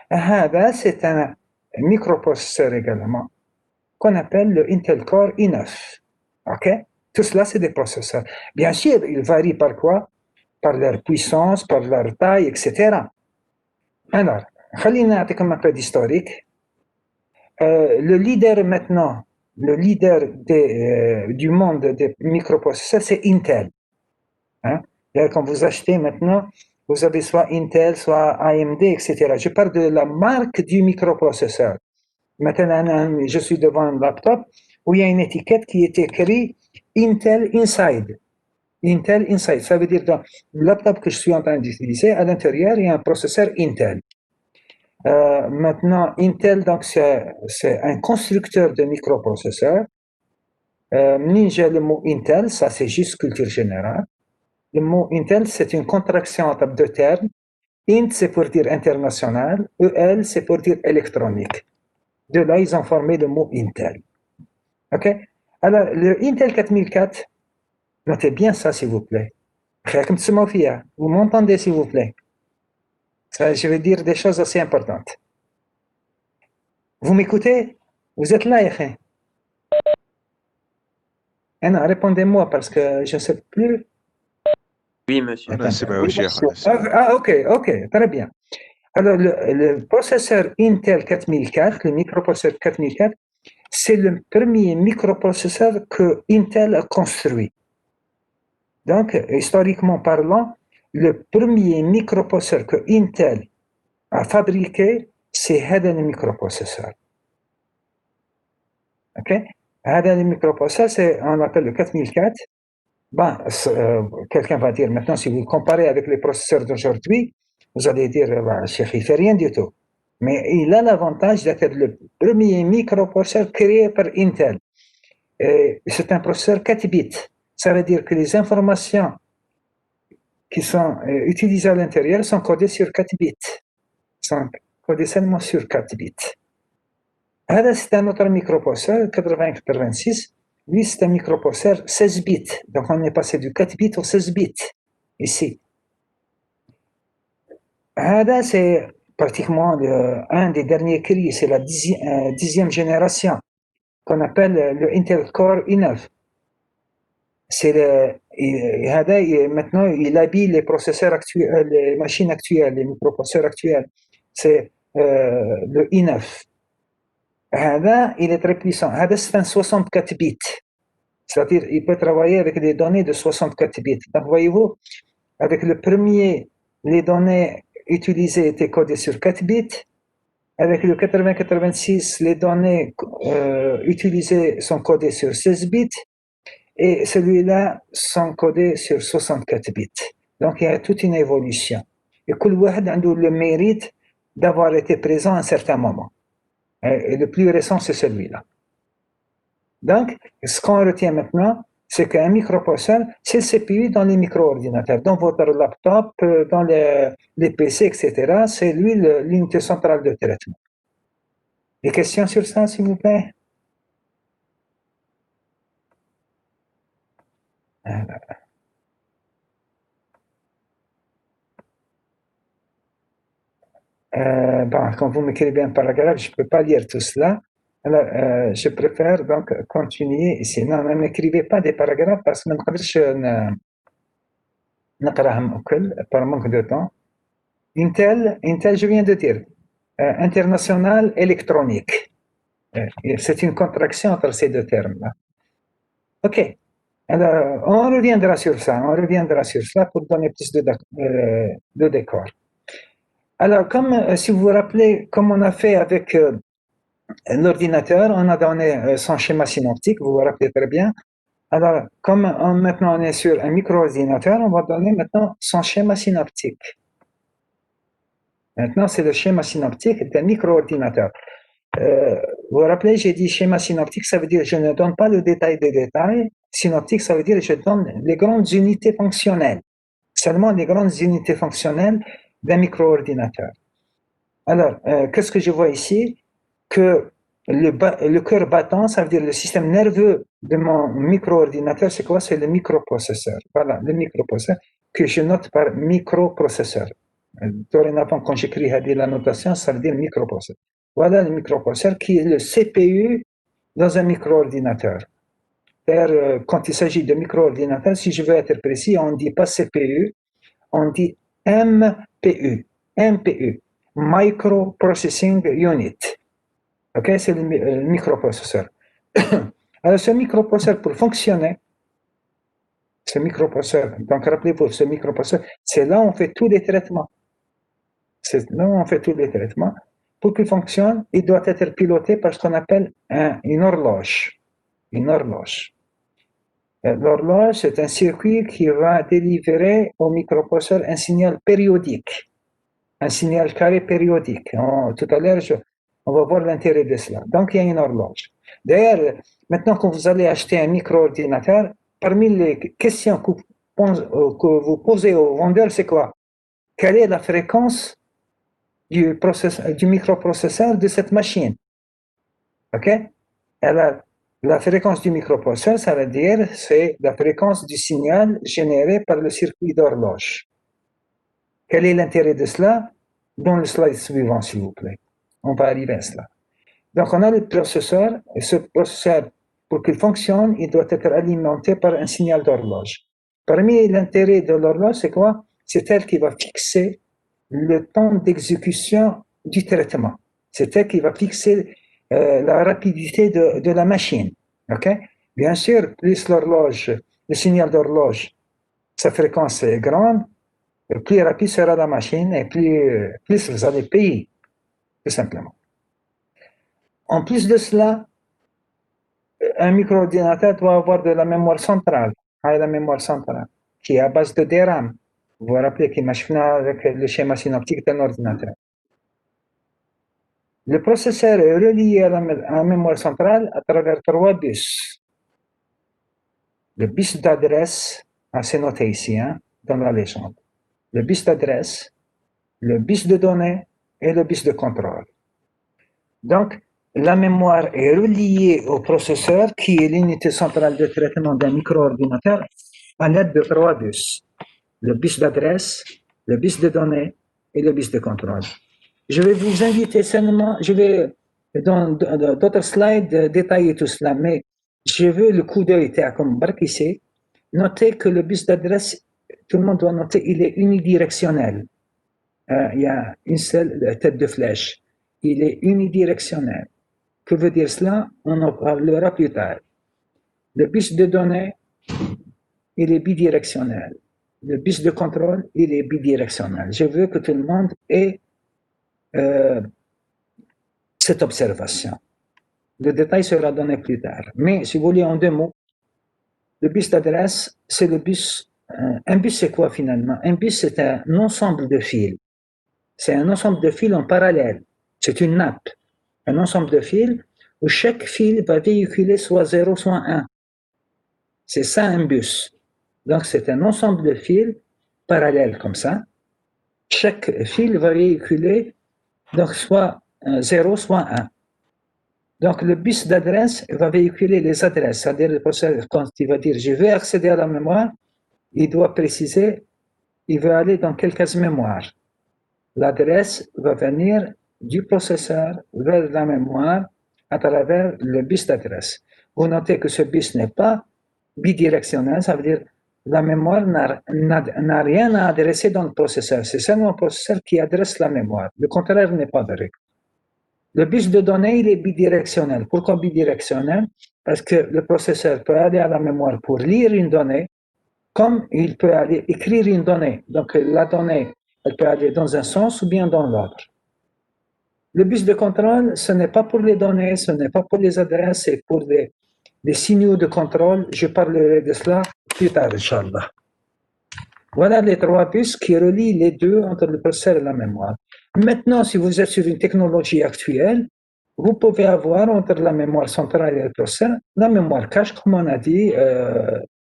HADA, c'est un microprocesseur également qu'on appelle le Intel Core i9. OK? Tout cela, c'est des processeurs. Bien sûr, ils varient par quoi? Par leur puissance, par leur taille, etc. Alors, خلينا نعطيكم un peu d'historique. Le leader maintenant, le leader du monde des microprocesseurs, c'est Intel. Hein? Quand vous achetez maintenant, vous avez soit Intel, soit AMD, etc. Je parle de la marque du microprocesseur. Maintenant, je suis devant un laptop où il y a une étiquette qui est écrite Intel Inside. Intel Inside, ça veut dire dans le laptop que je suis en train d'utiliser, à l'intérieur, il y a un processeur Intel. Maintenant, Intel, donc, c'est un constructeur de microprocesseurs. J'ai le mot Intel, ça c'est juste culture générale. Le mot Intel, c'est une contraction entre deux termes. Int, c'est pour dire international. EL, c'est pour dire électronique. De là, ils ont formé le mot Intel. OK? Alors, le Intel 4004, notez bien ça, s'il vous plaît. Vous m'entendez, s'il vous plaît? Ça, je vais dire des choses assez importantes. Vous m'écoutez? Vous êtes là, Yachin? Répondez-moi parce que je ne sais plus. Oui, monsieur. أنا سي Oui, بوجيه monsieur. أنا سي ok, très bien. Alors, le processeur Intel 4004, le microprocesseur 4004, c'est le premier microprocesseur que Intel a construit. Donc, historiquement parlant, le premier microprocesseur que Intel a fabriqué, c'est هذا le microprocesseur. Ok? هذا le microprocesseur, on appelle le 4004. Ben, quelqu'un va dire maintenant, si vous le comparez avec les processeurs d'aujourd'hui, vous allez dire, bah, Cheikh, il fait rien du tout. Mais il a l'avantage d'être le premier microprocesseur créé par Intel. C'est un processeur 4 bits. Ça veut dire que les informations qui sont utilisées à l'intérieur sont codées sur 4 bits. Sont codées seulement sur 4 bits. C'est un autre microprocesseur, 8086. Lui, c'est un microprocesseur 16 bits. Donc, on est passé du 4 bits au 16 bits, ici. C'est pratiquement un des derniers cris. C'est la 10e génération qu'on appelle le Intel Core i9. Maintenant, il habille les processeurs actuels, les machines actuelles, les microprocesseurs actuels. C'est le i9. Il est très puissant. C'est un 64 bits. C'est-à-dire il peut travailler avec des données de 64 bits. Donc, voyez-vous, avec le premier, les données utilisées étaient codées sur 4 bits. Avec le 8086, les données utilisées sont codées sur 16 bits. Et celui-là sont codés sur 64 bits. Donc, il y a toute une évolution. Et tout le monde a le mérite d'avoir été présent à un certain moment. Et le plus récent, c'est celui-là. Donc, ce qu'on retient maintenant, c'est qu'un microprocesseur, c'est le CPU dans les micro-ordinateurs, dans votre laptop, dans les PC, etc. C'est lui l'unité centrale de traitement. Des questions sur ça, s'il vous plaît? Quand vous m'écrivez un paragraphe, je ne peux pas lire tout cela. Alors, je préfère donc continuer ici. Non, ne m'écrivez pas des paragraphes parce que je ne peux pas par manque de temps. Intel, je viens de dire, international électronique. C'est une contraction entre ces deux termes-là. OK. Alors, on reviendra sur ça pour donner plus de décor. Alors, comme si vous vous rappelez, comme on a fait avec l'ordinateur, on a donné son schéma synoptique, vous vous rappelez très bien. Alors, comme maintenant on est sur un micro-ordinateur, on va donner maintenant son schéma synoptique. Maintenant, c'est le schéma synoptique d'un micro-ordinateur. Vous vous rappelez, j'ai dit schéma synoptique, ça veut dire je ne donne pas le détail des détails. Synoptique, ça veut dire je donne les grandes unités fonctionnelles. Seulement les grandes unités fonctionnelles d'un micro-ordinateur. Alors, qu'est-ce que je vois ici? Que le cœur battant, ça veut dire le système nerveux de mon micro-ordinateur, c'est quoi? C'est le microprocesseur. Voilà, le microprocesseur que je note par microprocesseur. Dorénavant, quand j'écris la notation, ça veut dire microprocesseur. Voilà le microprocesseur qui est le CPU dans un micro-ordinateur. Quand il s'agit de micro-ordinateur, si je veux être précis, on ne dit pas CPU, on dit MPU. MPU, Microprocessing Unit. Ok, c'est le microprocesseur. Alors, ce microprocesseur, pour fonctionner, ce microprocesseur, donc rappelez-vous, ce microprocesseur, c'est là où on fait tous les traitements. C'est là où on fait tous les traitements. Pour qu'il fonctionne, il doit être piloté par ce qu'on appelle une horloge. Une horloge. L'horloge, c'est un circuit qui va délivrer au microprocesseur un signal périodique, un signal carré périodique. Tout à l'heure, on va voir l'intérêt de cela. Donc, il y a une horloge. D'ailleurs, maintenant que vous allez acheter un micro-ordinateur, parmi les questions que vous posez au vendeur, c'est quoi? Quelle est la fréquence du microprocesseur de cette machine? OK? Alors, la fréquence du microprocesseur, ça veut dire c'est la fréquence du signal généré par le circuit d'horloge. Quel est l'intérêt de cela? Dans le slide suivant, s'il vous plaît. On va arriver à cela. Donc, on a le processeur, et ce processeur, pour qu'il fonctionne, il doit être alimenté par un signal d'horloge. Parmi l'intérêt de l'horloge, c'est quoi? C'est elle qui va fixer le temps d'exécution du traitement. C'est elle qui va fixer la rapidité de la machine. Okay? Bien sûr, plus l'horloge, le signal d'horloge, sa fréquence est grande, plus rapide sera la machine et plus vous allez payer, tout simplement. En plus de cela, un micro-ordinateur doit avoir de la mémoire centrale, la mémoire centrale, qui est à base de DRAM. Vous vous rappelez qu'il m'a avec le schéma synoptique d'un ordinateur. Le processeur est relié à la mémoire centrale à travers 3 bus. Le bus d'adresse, c'est noté ici, dans la légende. Le bus d'adresse, le bus de données et le bus de contrôle. Donc, la mémoire est reliée au processeur, qui est l'unité centrale de traitement d'un micro-ordinateur, à l'aide de 3 bus. Le bus d'adresse, le bus de données et le bus de contrôle. Je vais vous inviter seulement, je vais dans d'autres slides détailler tout cela, mais je veux le coup d'œil comme Bark ici. Notez que le bus d'adresse, tout le monde doit noter, il est unidirectionnel. Il y a une seule tête de flèche. Il est unidirectionnel. Que veut dire cela? On en parlera plus tard. Le bus de données, il est bidirectionnel. Le bus de contrôle, il est bidirectionnel. Je veux que tout le monde ait cette observation. Le détail sera donné plus tard. Mais si vous voulez en 2 mots, le bus d'adresse, c'est le bus. Un bus, c'est quoi finalement? Un bus, c'est un ensemble de fils. C'est un ensemble de fils en parallèle. C'est une nappe. Un ensemble de fils où chaque fil va véhiculer soit 0, soit 1. C'est ça un bus. Donc, c'est un ensemble de fils parallèles comme ça. Chaque fil va véhiculer donc soit 0, soit 1. Donc, le bus d'adresse va véhiculer les adresses. C'est-à-dire, le processeur, quand il va dire « je veux accéder à la mémoire », il doit préciser « il veut aller dans quelle case mémoire ». L'adresse va venir du processeur vers la mémoire à travers le bus d'adresse. Vous notez que ce bus n'est pas bidirectionnel, ça veut dire la mémoire n'a rien à adresser dans le processeur. C'est seulement le processeur qui adresse la mémoire. Le contraire n'est pas vrai. Le bus de données, il est bidirectionnel. Pourquoi bidirectionnel? Parce que le processeur peut aller à la mémoire pour lire une donnée, comme il peut aller écrire une donnée. Donc, la donnée, elle peut aller dans un sens ou bien dans l'autre. Le bus de contrôle, ce n'est pas pour les données, ce n'est pas pour les adresses, c'est pour des signaux de contrôle. Je parlerai de cela plus tard, Inch'Allah. Voilà les 3 bus qui relient les deux entre le processeur et la mémoire. Maintenant, si vous êtes sur une technologie actuelle, vous pouvez avoir entre la mémoire centrale et le processeur la mémoire cache, comme on a dit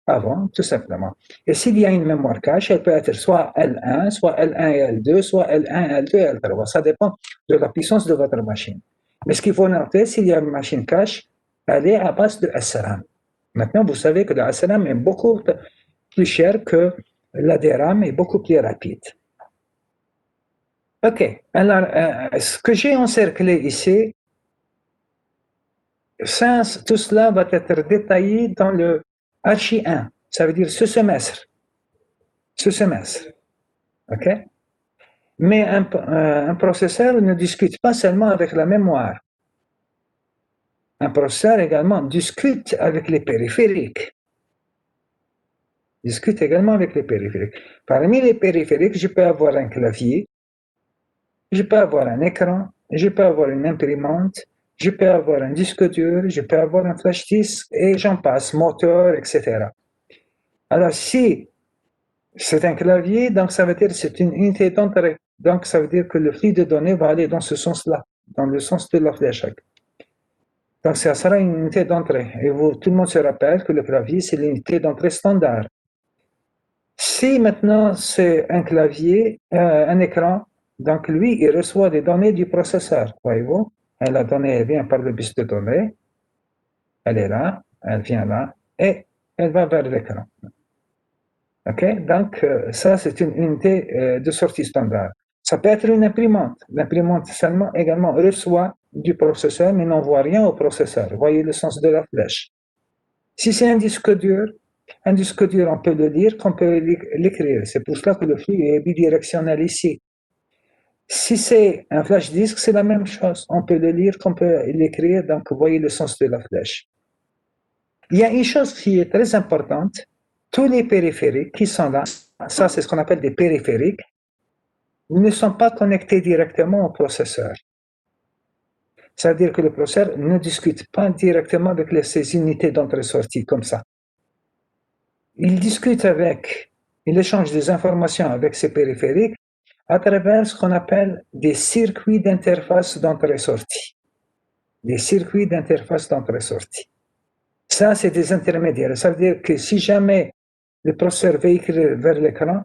avant, tout simplement. Et s'il y a une mémoire cache, elle peut être soit L1, soit L1 et L2, soit L1, L2 et L3. Ça dépend de la puissance de votre machine. Mais ce qu'il faut noter, s'il y a une machine cache, elle est à base de SRAM. Maintenant, vous savez que la SRAM est beaucoup plus cher que la DRAM est beaucoup plus rapide. OK. Alors, ce que j'ai encerclé ici, tout cela va être détaillé dans le Archi 1. Ça veut dire ce semestre. Ce semestre. OK? Mais un processeur ne discute pas seulement avec la mémoire. Un processeur également discute avec les périphériques. Discute également avec les périphériques. Parmi les périphériques, je peux avoir un clavier, je peux avoir un écran, je peux avoir une imprimante, je peux avoir un disque dur, je peux avoir un flash disk, et j'en passe, moteur, etc. Alors, si c'est un clavier, donc ça veut dire que c'est une unité d'entrée. Donc, ça veut dire que le flux de données va aller dans ce sens-là, dans le sens de la flèche. Donc, ça sera une unité d'entrée. Et tout le monde se rappelle que le clavier, c'est l'unité d'entrée standard. Si maintenant c'est un clavier, un écran, donc lui, il reçoit des données du processeur, voyez-vous. Et la donnée, elle vient par le bus de données. Elle est là, elle vient là, et elle va vers l'écran. OK? Donc, ça, c'est une unité de sortie standard. Ça peut être une imprimante. L'imprimante seulement également reçoit du processeur, mais n'envoie rien au processeur. Vous voyez le sens de la flèche. Si c'est un disque dur, Un disque dur, on peut le lire qu'on peut l'écrire. C'est pour cela que le flux est bidirectionnel ici. Si c'est un flash disk, c'est la même chose. On peut le lire qu'on peut l'écrire, donc vous voyez le sens de la flèche. Il y a une chose qui est très importante. Tous les périphériques qui sont là, ça c'est ce qu'on appelle des périphériques, ne sont pas connectés directement au processeur. C'est-à-dire que le processeur ne discute pas directement avec ces unités d'entrée-sortie comme ça. Il discute il échange des informations avec ces périphériques à travers ce qu'on appelle des circuits d'interface d'entrée-sortie. Des circuits d'interface d'entrée-sortie. Ça, c'est des intermédiaires. Ça veut dire que si jamais le processeur va écrire vers l'écran,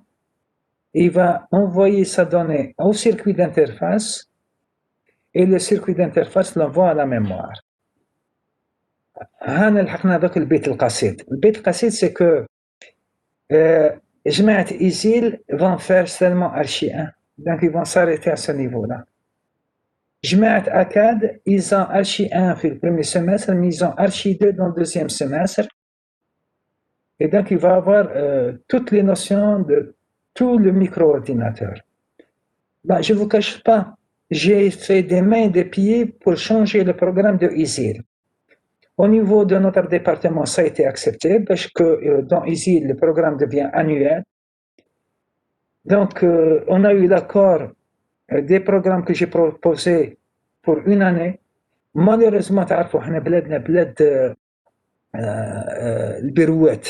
il va envoyer sa donnée au circuit d'interface et le circuit d'interface l'envoie à la mémoire. هنا لحقنا ذاك البيت القصيد. البيت القصيد c'est que جماعة ISIL vont faire seulement archi 1. Donc ils vont s'arrêter à ce niveau-là. جماعة ACAD, ils ont archi 1 في le premier semestre, mais ils ont archi 2 dans le deuxième semestre. Et donc il va avoir toutes les notions de tout le micro-ordinateur. Ben, je ne vous cache pas, j'ai fait des mains et des pieds pour changer le programme de ISIL. Au niveau de notre département, ça a été accepté parce que dans ISIL, le programme devient annuel. Donc, on a eu l'accord des programmes que j'ai proposés pour une année. Malheureusement, تعرفوا احنا بلادنا بلاد البروات.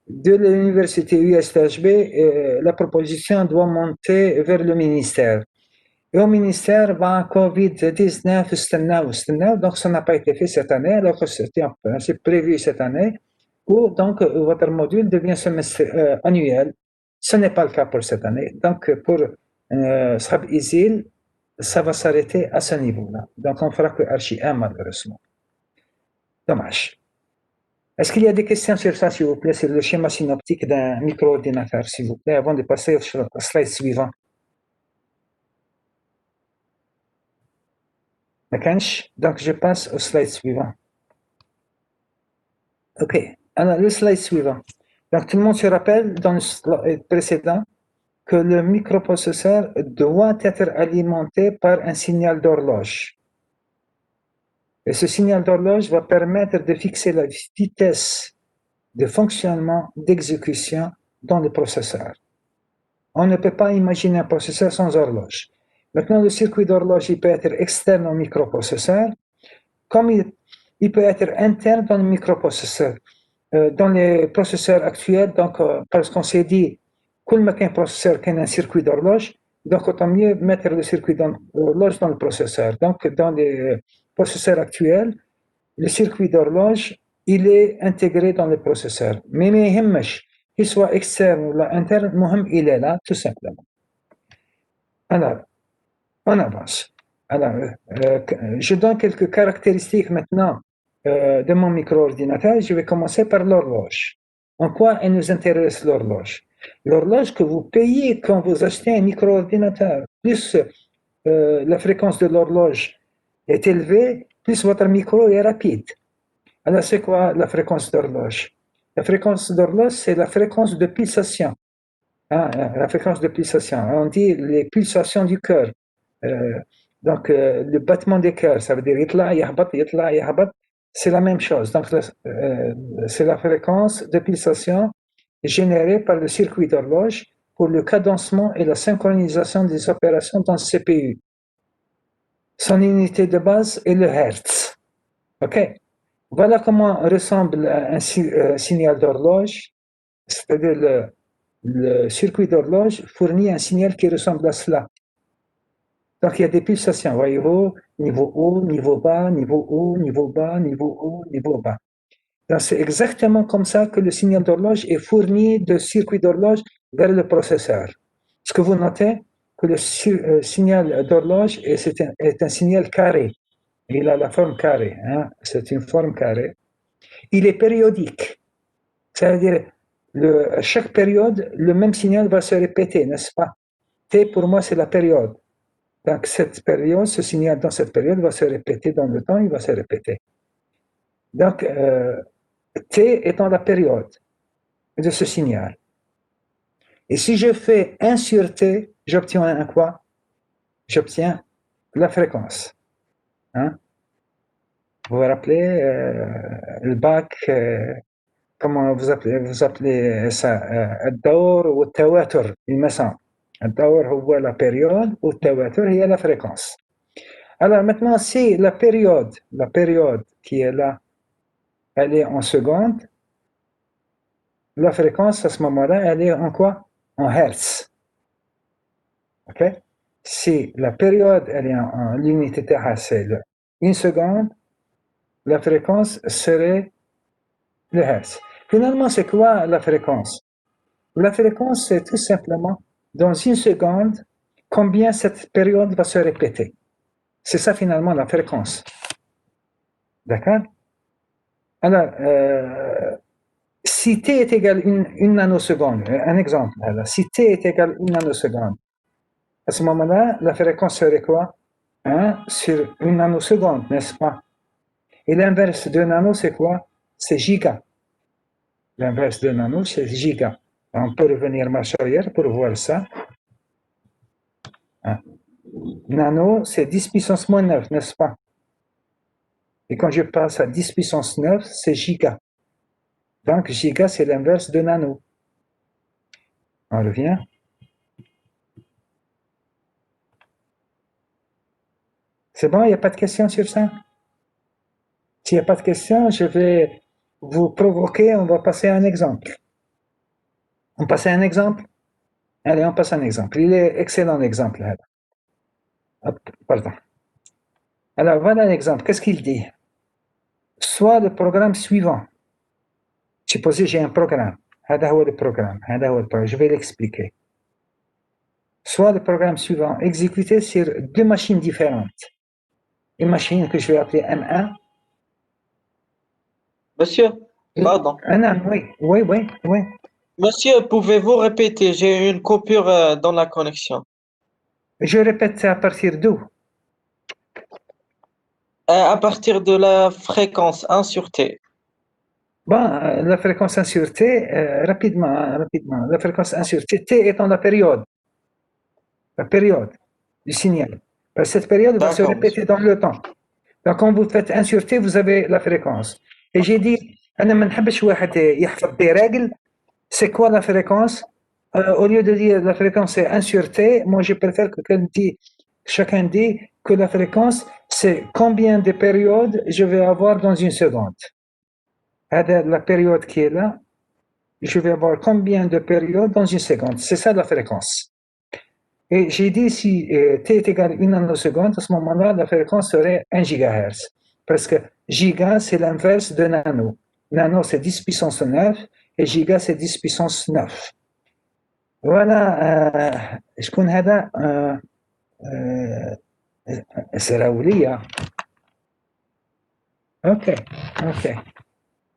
De l'université USHB, la proposition doit monter vers le ministère. Et au ministère, Covid-19, donc ça n'a pas été fait cette année, alors que c'était prévu cette année, où donc votre module devient semestre annuel. Ce n'est pas le cas pour cette année. Donc pour Shab Isil, ça va s'arrêter à ce niveau-là. Donc on fera que Archi 1 malheureusement. Dommage. Est-ce qu'il y a des questions sur ça, s'il vous plaît, sur le schéma synoptique d'un micro-ordinateur, s'il vous plaît, avant de passer au slide suivant? Donc je passe au slide suivant. Ok, alors le slide suivant. Donc tout le monde se rappelle dans le slide précédent que le microprocesseur doit être alimenté par un signal d'horloge. Et ce signal d'horloge va permettre de fixer la vitesse de fonctionnement, d'exécution dans le processeur. On ne peut pas imaginer un processeur sans horloge. Maintenant, le circuit d'horloge, il peut être externe au microprocesseur, comme il peut être interne dans le microprocesseur. Dans les processeurs actuels, donc, parce qu'on s'est dit, qu'un processeur qui a un circuit d'horloge, donc autant mieux mettre le circuit d'horloge dans le processeur. Donc, dans les processeurs actuels, le circuit d'horloge, il est intégré dans le processeur. Mais qu'il soit externe ou interne, il est là, tout simplement. Alors, on avance. Alors, je donne quelques caractéristiques maintenant de mon micro-ordinateur. Je vais commencer par l'horloge. En quoi elle nous intéresse, l'horloge? L'horloge que vous payez quand vous achetez un micro-ordinateur, plus la fréquence de l'horloge est élevée, plus votre micro est rapide. Alors, c'est quoi la fréquence d'horloge? La fréquence d'horloge, c'est la fréquence de pulsation. La fréquence de pulsation. On dit les pulsations du cœur. Donc, le battement des cœurs, ça veut dire c'est la même chose. Donc, c'est la fréquence de pulsation générée par le circuit d'horloge pour le cadencement et la synchronisation des opérations dans le CPU. Son unité de base est le Hertz. OK? Voilà comment ressemble un signal d'horloge, c'est-à-dire le circuit d'horloge fournit un signal qui ressemble à cela. Donc il y a des pulsations, voyez-vous, niveau haut, niveau bas, niveau haut, niveau bas, niveau haut, niveau bas. Donc c'est exactement comme ça que le signal d'horloge est fourni de circuit d'horloge vers le processeur. Ce que vous notez, que le signal d'horloge est un signal carré. Il a la forme carrée, c'est une forme carrée. Il est périodique, c'est-à-dire à chaque période, le même signal va se répéter, n'est-ce pas? T pour moi, c'est la période. Donc cette période, ce signal dans cette période va se répéter dans le temps, il va se répéter. Donc T étant la période de ce signal. Et si je fais 1 sur T, j'obtiens un quoi? J'obtiens la fréquence. Hein? Vous vous rappelez le bac, comment vous appelez ça الدور والتواتر المسام. الدور هو la période والتواتر هي la fréquence. Alors maintenant, si la période qui est là, elle est en secondes, la fréquence à ce moment-là, elle est en quoi? En hertz. Ok? Si la période, elle est en l'unité terrestre, c'est une seconde, la fréquence serait le hertz. Finalement, c'est quoi la fréquence? La fréquence, c'est tout simplement, dans une seconde, combien cette période va se répéter. C'est ça finalement la fréquence. D'accord? Alors, si t est égal à une nanoseconde, un exemple, alors, si t est égal à une nanoseconde, à ce moment-là, la fréquence serait quoi? 1 sur une nanoseconde, n'est-ce pas? Et l'inverse de nano, c'est quoi? C'est giga. L'inverse de nano, c'est giga. On peut revenir marche arrière pour voir ça. Hein. Nano, c'est 10 puissance moins 9, n'est-ce pas? Et quand je passe à 10 puissance 9, c'est giga. Donc, giga, c'est l'inverse de nano. On revient. C'est bon, il n'y a pas de question sur ça? S'il n'y a pas de question, je vais vous provoquer, on va passer à un exemple. On passe à un exemple? Allez, on passe à un exemple. Il est excellent l'exemple. Hop, pardon. Alors, voilà l'exemple. Qu'est-ce qu'il dit? Soit le programme suivant. Supposez j'ai un programme. هذا هو le programme. هذا هو le programme. Je vais l'expliquer. Soit le programme suivant exécuté sur deux machines différentes. Une machine que je vais appeler M1. Monsieur, pardon. Oui. Monsieur, pouvez-vous répéter? J'ai eu une coupure dans la connexion. Je répète à partir d'où? À partir de la fréquence 1 sur T. Bon, la fréquence 1 sur T, rapidement. La fréquence 1 sur T, T étant la période du signal. Cette période va se répéter dans le temps. Donc, quand vous faites 1 sur T, vous avez la fréquence. Et j'ai dit, أنا ما نحبش واحد يحفظ des règles. C'est quoi la fréquence? Au lieu de dire la fréquence c'est 1 sur T, moi je préfère que chacun dit que la fréquence c'est combien de périodes je vais avoir dans une seconde. La période qui est là, je vais avoir combien de périodes dans une seconde. C'est ça la fréquence. Et j'ai dit si t est égal à 1 nanoseconde, à ce moment-là, la fréquence serait 1 GHz. Parce que giga, c'est l'inverse de nano. Nano, c'est 10 puissance 9 et giga, c'est 10 puissance 9. Voilà, شكون هذا؟ سراولية. Ok.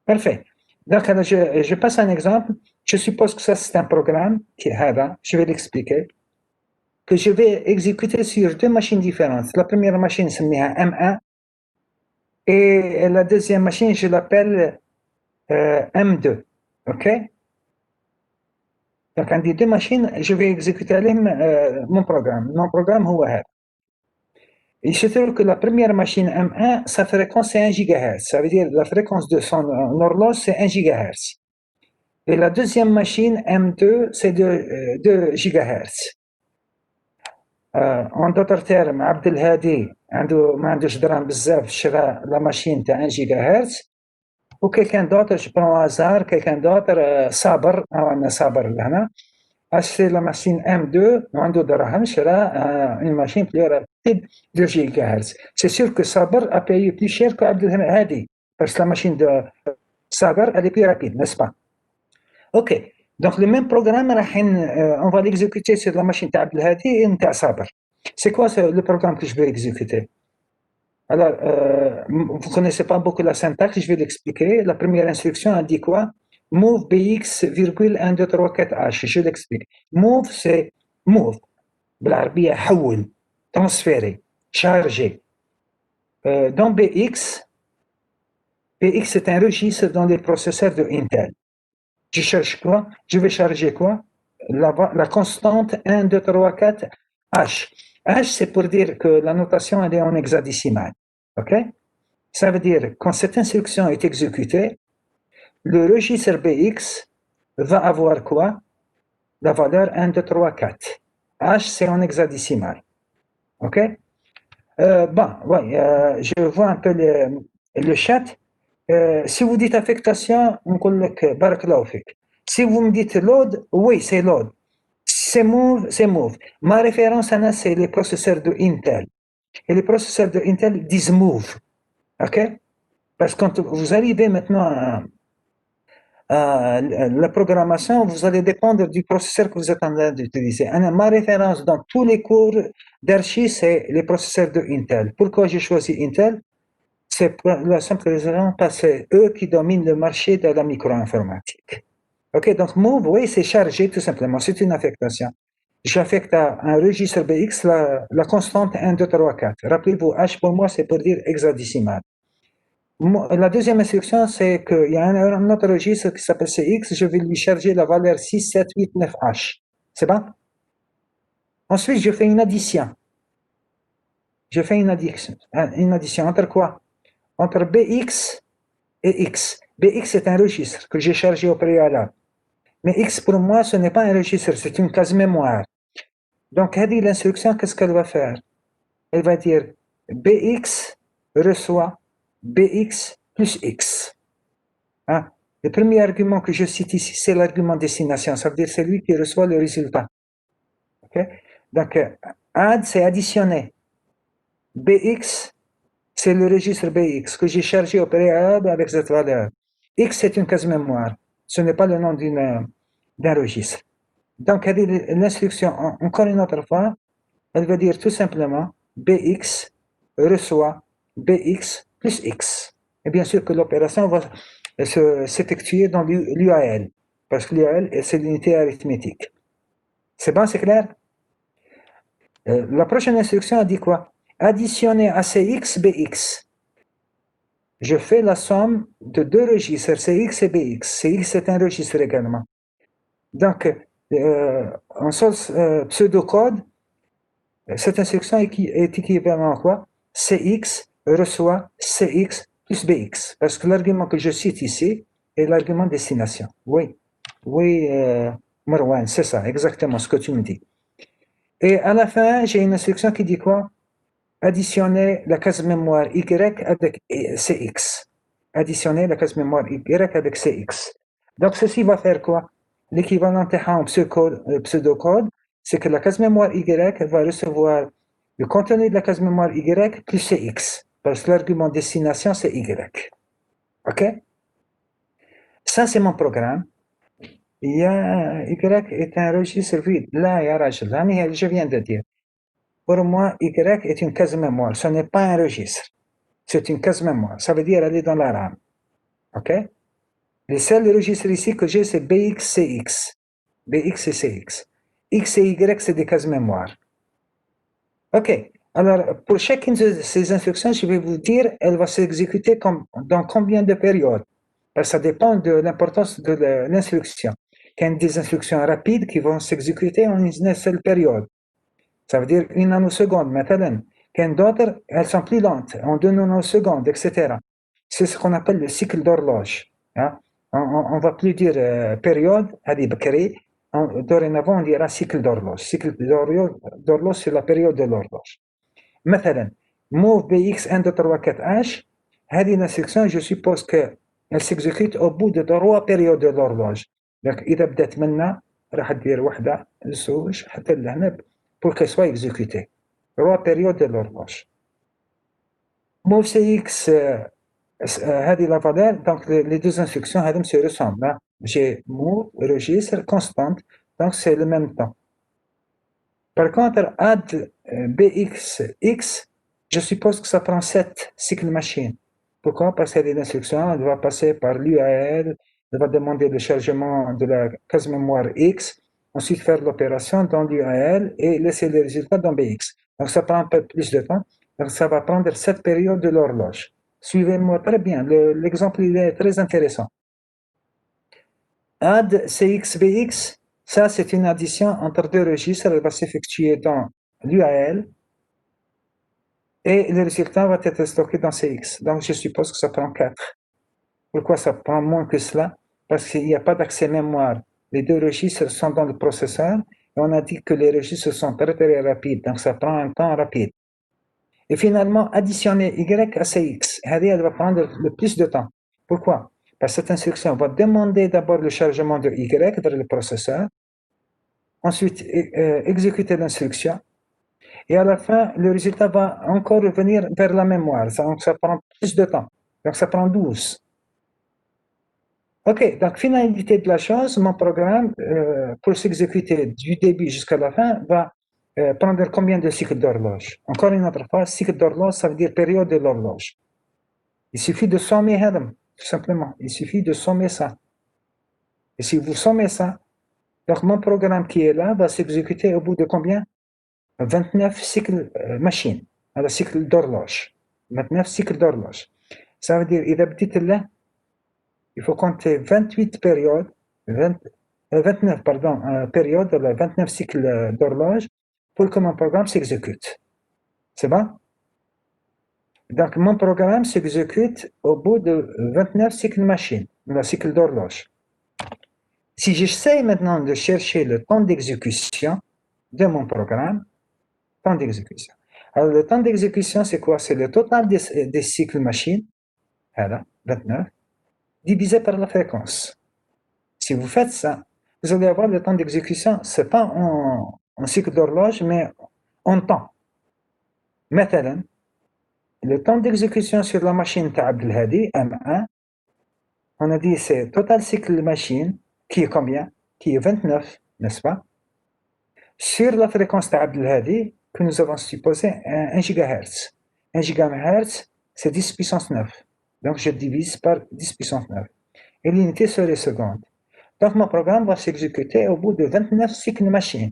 Parfait. Donc, je passe un exemple. Je suppose que ça, c'est un programme qui est هذا. Je vais l'expliquer. Que je vais exécuter sur deux machines différentes. La première machine, c'est M1. Et la deuxième machine, je l'appelle M2. OK? Donc, عندي deux machines, je vais exécuter عليهم mon programme. Mon programme هو هذا. Il se trouve que la première machine M1, sa fréquence c'est 1 GHz. Ça veut dire la fréquence de son horloge, c'est 1 GHz. Et la deuxième machine M2, c'est 2 GHz. En d'autres termes, Abdelhadi ما عندوش دراهم بزاف شرا لا ماشين تاع 1 GHz. و quelqu'un d'autre, je prends au hasard, quelqu'un d'autre, صابر, عندنا صابر لهنا, acheté la machine M2, عنده دراهم شرا une machine plus rapide 2 GHz. C'est sûr que Saber a payé plus cher que Abdelhadi, parce que la machine de Saber, elle est plus rapide, n'est-ce pas? Ok, donc le même programme, on va l'exécuter sur la machine de Abdelhadi et de Saber. C'est quoi le programme que je vais exécuter? Alors, vous ne connaissez pas beaucoup la syntaxe, je vais l'expliquer. La première instruction, elle dit quoi? Move bx, 1, 2, 3, 4, h. Je l'explique. Move, c'est move. بالعربية حول, transférer, charger. Dans bx, PX c'est un registre dans les processeurs de Intel. Je cherche quoi? Je vais charger quoi? La constante 1, 2, 3, 4, H. H, c'est pour dire que la notation elle est en hexadécimal. OK? Ça veut dire quand cette instruction est exécutée, le registre BX va avoir quoi? La valeur 1, 2, 3, 4. H, c'est en hexadécimal. OK? Je vois un peu le chat. Si vous dites affectation, on dit barakallahu fik. Si vous me dites load, oui, c'est load. C'est move, c'est move. Ma référence, Anna, c'est les processeurs de Intel. Et les processeurs de Intel disent move. OK? Parce que quand vous arrivez maintenant à la programmation, vous allez dépendre du processeur que vous êtes en train d'utiliser. Ma référence dans tous les cours d'archi, c'est les processeurs de Intel. Pourquoi j'ai choisi Intel? C'est pour la simple raison parce que c'est eux qui dominent le marché de la micro-informatique. OK, donc move, oui, c'est chargé tout simplement, c'est une affectation. J'affecte à un registre BX la constante 1, 2, 3, 4. Rappelez-vous, H pour moi, c'est pour dire hexadécimal. La deuxième instruction, c'est qu'il y a un autre registre qui s'appelle CX, je vais lui charger la valeur 6, 7, 8, 9, H. C'est bon? Ensuite, je fais une addition. Je fais une addition entre quoi? Entre BX et X. BX est un registre que j'ai chargé au préalable. Mais X pour moi, ce n'est pas un registre, c'est une case mémoire. Donc, l'instruction, qu'est-ce qu'elle va faire? Elle va dire BX reçoit BX plus X. Hein? Le premier argument que je cite ici, c'est l'argument destination. Ça veut dire c'est lui qui reçoit le résultat. Okay? Donc, add, c'est additionner. BX, c'est le registre BX que j'ai chargé au préalable avec cette valeur. X, c'est une case mémoire. Ce n'est pas le nom d'un registre. Donc, l'instruction, encore une autre fois, elle veut dire tout simplement BX reçoit BX plus X. Et bien sûr que l'opération va s'effectuer dans l'UAL, parce que l'UAL, c'est l'unité arithmétique. C'est bon, c'est clair? La prochaine instruction a dit quoi? Additionner à CX BX. Je fais la somme de deux registres, CX et BX. CX est un registre également. Donc, en pseudocode, cette instruction est équivalente à quoi? CX reçoit CX plus BX. Parce que l'argument que je cite ici est l'argument destination. Oui, Marwan, c'est ça, exactement ce que tu me dis. Et à la fin, j'ai une instruction qui dit quoi? Additionner la case mémoire Y avec CX. Additionner la case mémoire Y avec CX. Donc, ceci va faire quoi? L'équivalent en pseudocode, c'est que la case mémoire Y va recevoir le contenu de la case mémoire Y plus CX. Parce que l'argument destination, c'est Y. OK? Ça, c'est mon programme. Y est un registre vide. Là, il y a Rajal. Je viens de dire. Pour moi, Y est une case mémoire. Ce n'est pas un registre. C'est une case mémoire. Ça veut dire elle est dans la RAM. OK? Les seuls registres ici que j'ai, c'est BX, CX. BX et CX. X et Y, c'est des cases mémoire. OK. Alors, pour chacune de ces instructions, je vais vous dire, elle va s'exécuter dans combien de périodes. Alors, ça dépend de l'importance de l'instruction. Il y a des instructions rapides qui vont s'exécuter en une seule période. Ça veut dire une nanoseconde, maintenant. Quand d'autres, elles sont plus lentes, en 2 nanosecondes, etc. C'est ce qu'on appelle le cycle d'horloge. Hein? On ne va plus dire période, dorénavant on dira cycle d'horloge. Cycle d'horloge, c'est la période de l'horloge. Maintenant, move BX 1, 2, 3, 4, H, هذه l'instruction, je suppose qu'elle s'exécute au bout de 3 périodes de l'horloge. Donc, إذا بدأت منا راح تدير واحدة لزوج حتى لهنا pour qu'elle soit exécutée. 3 périodes de l'horloge. Move CX, هذه la valeur, donc les deux instructions se ressemblent. Hein. J'ai move, registre, constante, donc c'est le même temps. Par contre, add BXX, je suppose que ça prend 7 cycles machine. Pourquoi? Parce que l'instruction, elle va passer par l'UAL, elle va demander le chargement de la case mémoire X, ensuite faire l'opération dans l'UAL et laisser les résultats dans BX. Donc ça prend un peu plus de temps, donc ça va prendre 7 périodes de l'horloge. Suivez-moi très bien. L'exemple, il est très intéressant. Add CX-VX, ça, c'est une addition entre deux registres. Elle va s'effectuer dans l'UAL et le résultat va être stocké dans CX. Donc, je suppose que ça prend 4. Pourquoi ça prend moins que cela? Parce qu'il n'y a pas d'accès mémoire. Les deux registres sont dans le processeur et on a dit que les registres sont très très rapides, donc ça prend un temps rapide. Et finalement, additionner Y à CX, elle va prendre le plus de temps. Pourquoi? Parce que cette instruction va demander d'abord le chargement de Y vers le processeur, ensuite exécuter l'instruction, et à la fin, le résultat va encore revenir vers la mémoire. Donc ça prend plus de temps. Donc ça prend 12. Ok, donc finalité de la chose, mon programme, pour s'exécuter du début jusqu'à la fin, va prendre combien de cycles d'horloge? Encore une autre fois, cycle d'horloge, ça veut dire période de l'horloge. Il suffit de sommer Adam, tout simplement. Il suffit de sommer ça. Et si vous sommez ça, donc mon programme qui est là va s'exécuter au bout de combien? 29 cycles machines, هذا cycle d'horloge. 29 cycles d'horloge. Ça veut dire, إذا بديت là, il faut compter 28 périodes, 29 périodes, 29 cycles d'horloge pour que mon programme s'exécute. C'est bon? Donc, mon programme s'exécute au bout de 29 cycles machines, le cycle d'horloge. Si j'essaie maintenant de chercher le temps d'exécution de mon programme, temps d'exécution. Alors, le temps d'exécution, c'est quoi? C'est le total des cycles machines, voilà, 29, divisé par la fréquence. Si vous faites ça, vous allez avoir le temps d'exécution, ce n'est pas en cycle d'horloge, mais en temps. Maintenant, le temps d'exécution sur la machine Abdelhadi, M1, on a dit c'est total cycle machine, qui est combien? Qui est 29, n'est-ce pas? Sur la fréquence Abdelhadi, que nous avons supposé 1 GHz. 1 GHz, c'est 10 puissance 9. Donc, je divise par 10 puissance 9. Et l'unité serait seconde. Donc, mon programme va s'exécuter au bout de 29 cycles machines.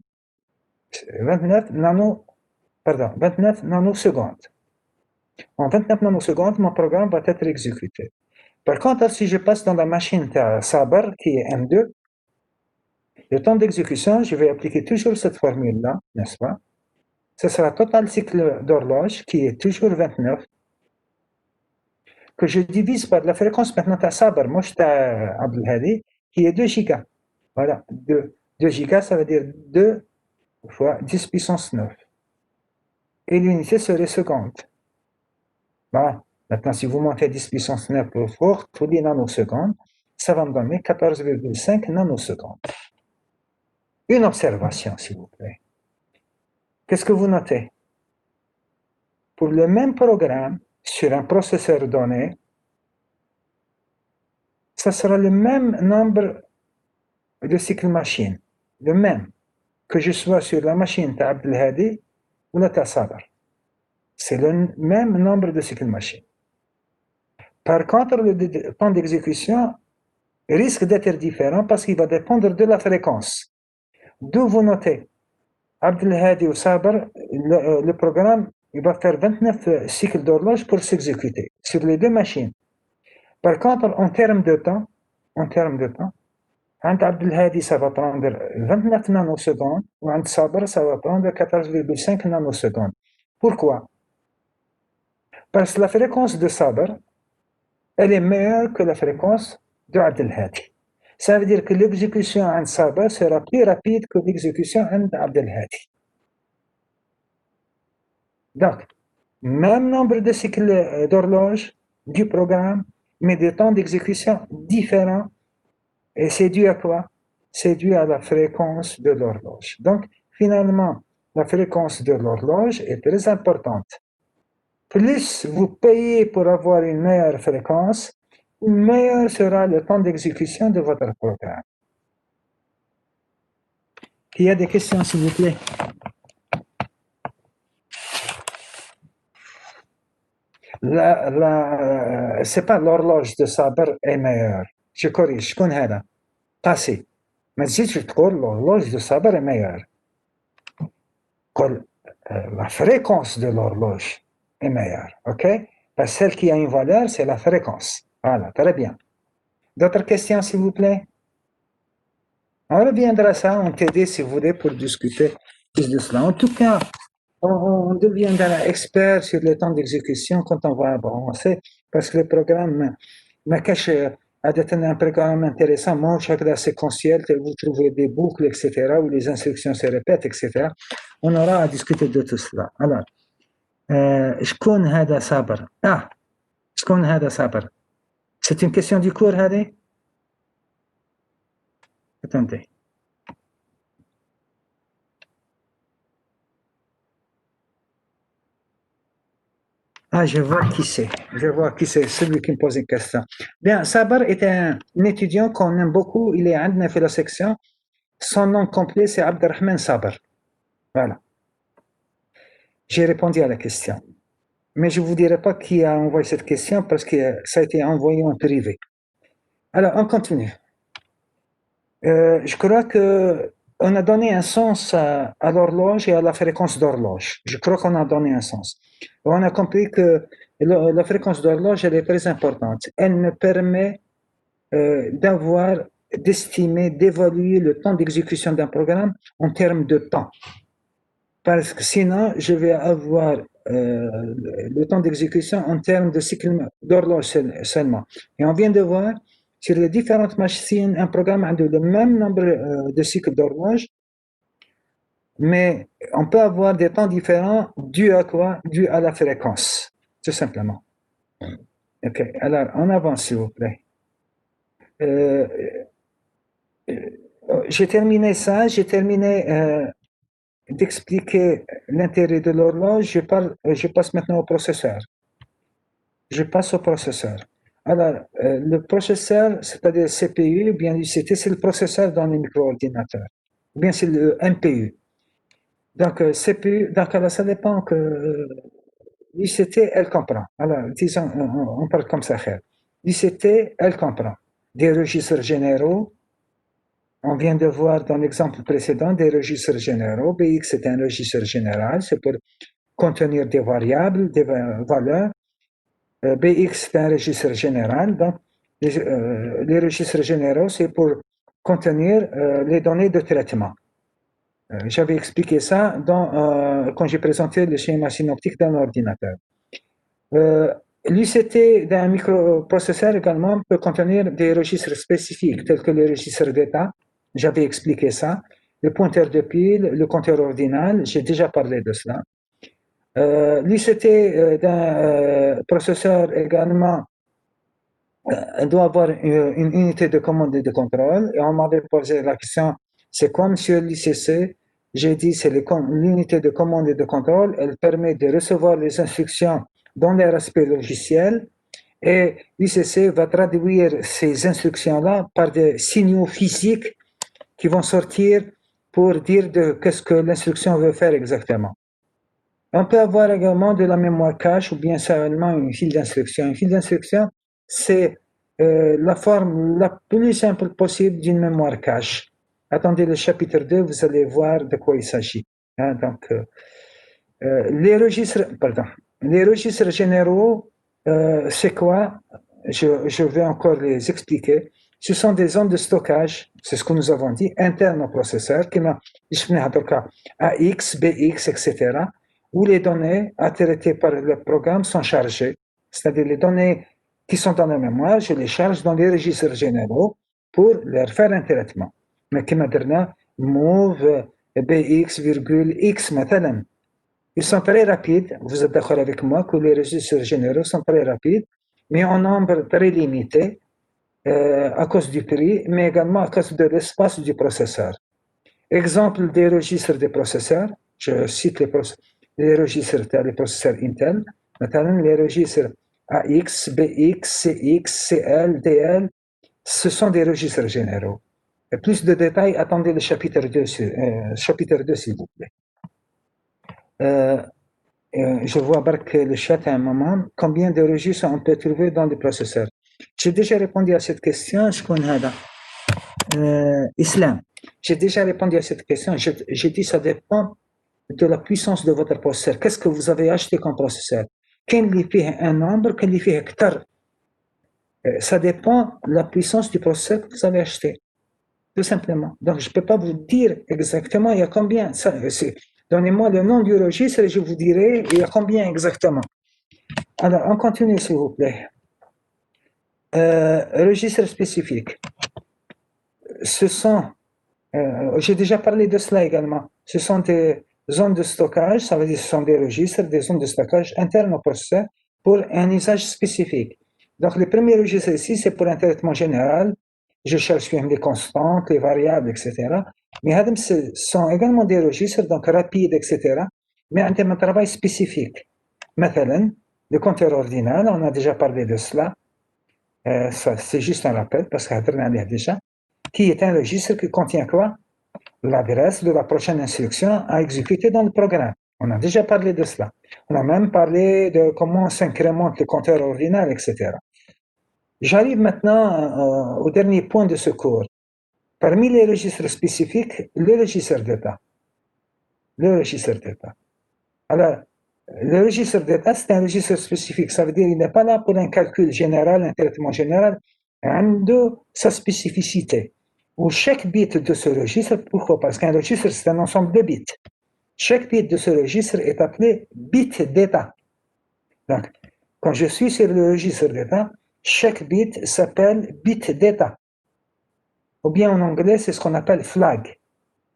29 nanosecondes. En 29 nanosecondes, mon programme va être exécuté. Par contre, si je passe dans la machine Sabre, qui est M2, le temps d'exécution, je vais appliquer toujours cette formule-là, n'est-ce pas? Ce sera total cycle d'horloge, qui est toujours 29, que je divise par la fréquence maintenant à Sabre, moi je Abdelhadi, qui est 2 gigas. Voilà, 2 gigas, ça veut dire 2 fois 10 puissance 9. Et l'unité serait seconde. Voilà. Maintenant, si vous montez 10 puissance 9 pour tous les nanosecondes, ça va me donner 14,5 nanosecondes. Une observation, s'il vous plaît. Qu'est-ce que vous notez? Pour le même programme, sur un processeur donné, ça sera le même nombre de cycles machines, le même, que je sois sur la machine Abdelhadi ou la Sabre. C'est le même nombre de cycles machines. Par contre, le temps d'exécution risque d'être différent parce qu'il va dépendre de la fréquence. D'où vous notez, Abdelhadi ou Sabre, le programme il va faire 29 cycles d'horloge pour s'exécuter sur les deux machines. Par contre, en termes de temps, Abdelhadi, ça va prendre 29 nanosecondes, ou Sabre, ça va prendre 14,5 nanosecondes. Pourquoi? Parce que la fréquence de Sabre, elle est meilleure que la fréquence de Abdelhadi. Ça veut dire que l'exécution en Sabre sera plus rapide que l'exécution en Abdelhadi. Donc, même nombre de cycles d'horloge du programme, mais des temps d'exécution différents. Et c'est dû à quoi? C'est dû à la fréquence de l'horloge. Donc, finalement, la fréquence de l'horloge est très importante. Plus vous payez pour avoir une meilleure fréquence, meilleur sera le temps d'exécution de votre programme. Il y a des questions, s'il vous plaît? C'est pas l'horloge de Sabre est meilleure. Je corrige, شكون هذا؟ قاسي. ما تزيدش تقول l'horloge de Sabre est meilleure. قل la fréquence de l'horloge est meilleure, ok? Celle qui a une valeur, c'est la fréquence. Voilà, très bien. D'autres questions, s'il vous plaît? On reviendra à ça, on t'aide si vous voulez pour discuter plus de cela. En tout cas, on deviendra expert sur le temps d'exécution quand on va avancer, parce que le programme Makash a détenu un programme intéressant, mon chakra séquentiel, vous trouvez des boucles, etc., où les instructions se répètent, etc. On aura à discuter de tout cela. Alors, شكون هذا صابر؟ شكون هذا صابر؟ C'est une question du cours, Hadi? Attendez. Je vois qui c'est. Je vois qui c'est, celui qui me pose une question. Bien, Sabar est un étudiant qu'on aime beaucoup. Il est عندنا في la section. Son nom complet, c'est Abdelrahman Sabar. Voilà. J'ai répondu à la question. Mais je ne vous dirai pas qui a envoyé cette question parce que ça a été envoyé en privé. Alors, on continue. Je crois qu'on a donné un sens à l'horloge et à la fréquence d'horloge. Je crois qu'on a donné un sens. On a compris que la fréquence d'horloge, elle est très importante. Elle nous permet d'estimer, d'évaluer le temps d'exécution d'un programme en termes de temps. Parce que sinon, je vais avoir le temps d'exécution en termes de cycle d'horloge seulement. Et on vient de voir sur les différentes machines, un programme a le même nombre de cycles d'horloge, mais on peut avoir des temps différents dû à quoi? Dû à la fréquence, tout simplement. Ok, alors on avance s'il vous plaît. J'ai terminé ça, j'ai terminé d'expliquer l'intérêt de l'horloge, je passe maintenant au processeur. Je passe au processeur. Alors, le processeur, c'est-à-dire CPU, ou bien l'UCT, c'est le processeur dans les micro-ordinateurs. Ou bien c'est le MPU. Donc, CPU, donc alors ça dépend que l'UCT, elle comprend. Alors, disons, on parle comme ça. L'UCT, elle comprend des registres généraux. On vient de voir dans l'exemple précédent des registres généraux. BX, c'est un registre général, c'est pour contenir des variables, des valeurs. BX, c'est un registre général. Donc, les registres généraux, c'est pour contenir les données de traitement. J'avais expliqué ça quand j'ai présenté le schéma synoptique d'un ordinateur. L'UCT d'un microprocesseur également peut contenir des registres spécifiques tels que les registres d'état. J'avais expliqué ça. Le pointeur de pile, le compteur ordinal, j'ai déjà parlé de cela. L'UCT d'un processeur également doit avoir une unité de commande et de contrôle. Et on m'avait posé la question, c'est quoi, monsieur l'UCC? J'ai dit, c'est l'unité de commande et de contrôle. Elle permet de recevoir les instructions dans leur aspect logiciel. Et l'UCC va traduire ces instructions-là par des signaux physiques qui vont sortir pour dire qu'est-ce que l'instruction veut faire exactement. On peut avoir également de la mémoire cache ou bien seulement une file d'instruction. Une file d'instruction, c'est la forme la plus simple possible d'une mémoire cache. Attendez le chapitre 2, vous allez voir de quoi il s'agit. Hein, donc, les registres généraux, c'est quoi? Je vais encore les expliquer. Ce sont des zones de stockage, c'est ce que nous avons dit, internes au processeur, qui m'a AX, BX, etc., où les données à traiter par le programme sont chargées. C'est-à-dire les données qui sont dans la mémoire, je les charge dans les registres généraux pour leur faire un traitement. Mais qui m'a dit, move BX, X, مثلا. Ils sont très rapides, vous êtes d'accord avec moi que les registres généraux sont très rapides, mais en nombre très limité à cause du prix, mais également à cause de l'espace du processeur. Exemple des registres des processeurs, je cite les registres des processeurs Intel, notamment les registres AX, BX, CX, CL, DL, ce sont des registres généraux. Et plus de détails, attendez le chapitre 2, s'il vous plaît. Je vois que le chat à un moment, combien de registres on peut trouver dans le processeur? J'ai déjà répondu à cette question, je connais Islam. J'ai déjà répondu à cette question. J'ai dit ça dépend de la puissance de votre processeur. Qu'est-ce que vous avez acheté comme processeur? كاين اللي فيه un nombre كاين اللي فيه أكثر. Ça dépend de la puissance du processeur que vous avez acheté. Tout simplement. Donc, je ne peux pas vous dire exactement il y a combien. Donnez-moi le nom du registre et je vous dirai il y a combien exactement. Alors, on continue, s'il vous plaît. Registre spécifique. Ce sont, j'ai déjà parlé de cela également, ce sont des zones de stockage, ça veut dire ce sont des registres, des zones de stockage internes au processeur pour un usage spécifique. Donc, le premier registre ici, c'est pour un traitement général. Je cherche même les constantes, les variables, etc. Mais ce sont également des registres, donc rapides, etc. Mais un travail spécifique. Maintenant, le compteur ordinal, on a déjà parlé de cela. C'est juste un rappel, parce qu'on a déjà, qui est un registre qui contient quoi? L'adresse de la prochaine instruction à exécuter dans le programme. On a déjà parlé de cela. On a même parlé de comment s'incrémente le compteur ordinal, etc. J'arrive maintenant au dernier point de ce cours. Parmi les registres spécifiques, le registre d'état. Le registre d'état. Alors, le registre d'état, c'est un registre spécifique. Ça veut dire qu'il n'est pas là pour un calcul général, un traitement général. Il a sa spécificité. Où chaque bit de ce registre, pourquoi? Parce qu'un registre, c'est un ensemble de bits. Chaque bit de ce registre est appelé bit d'état. Donc, quand je suis sur le registre d'état, chaque bit s'appelle bit d'état. Ou bien en anglais, c'est ce qu'on appelle flag.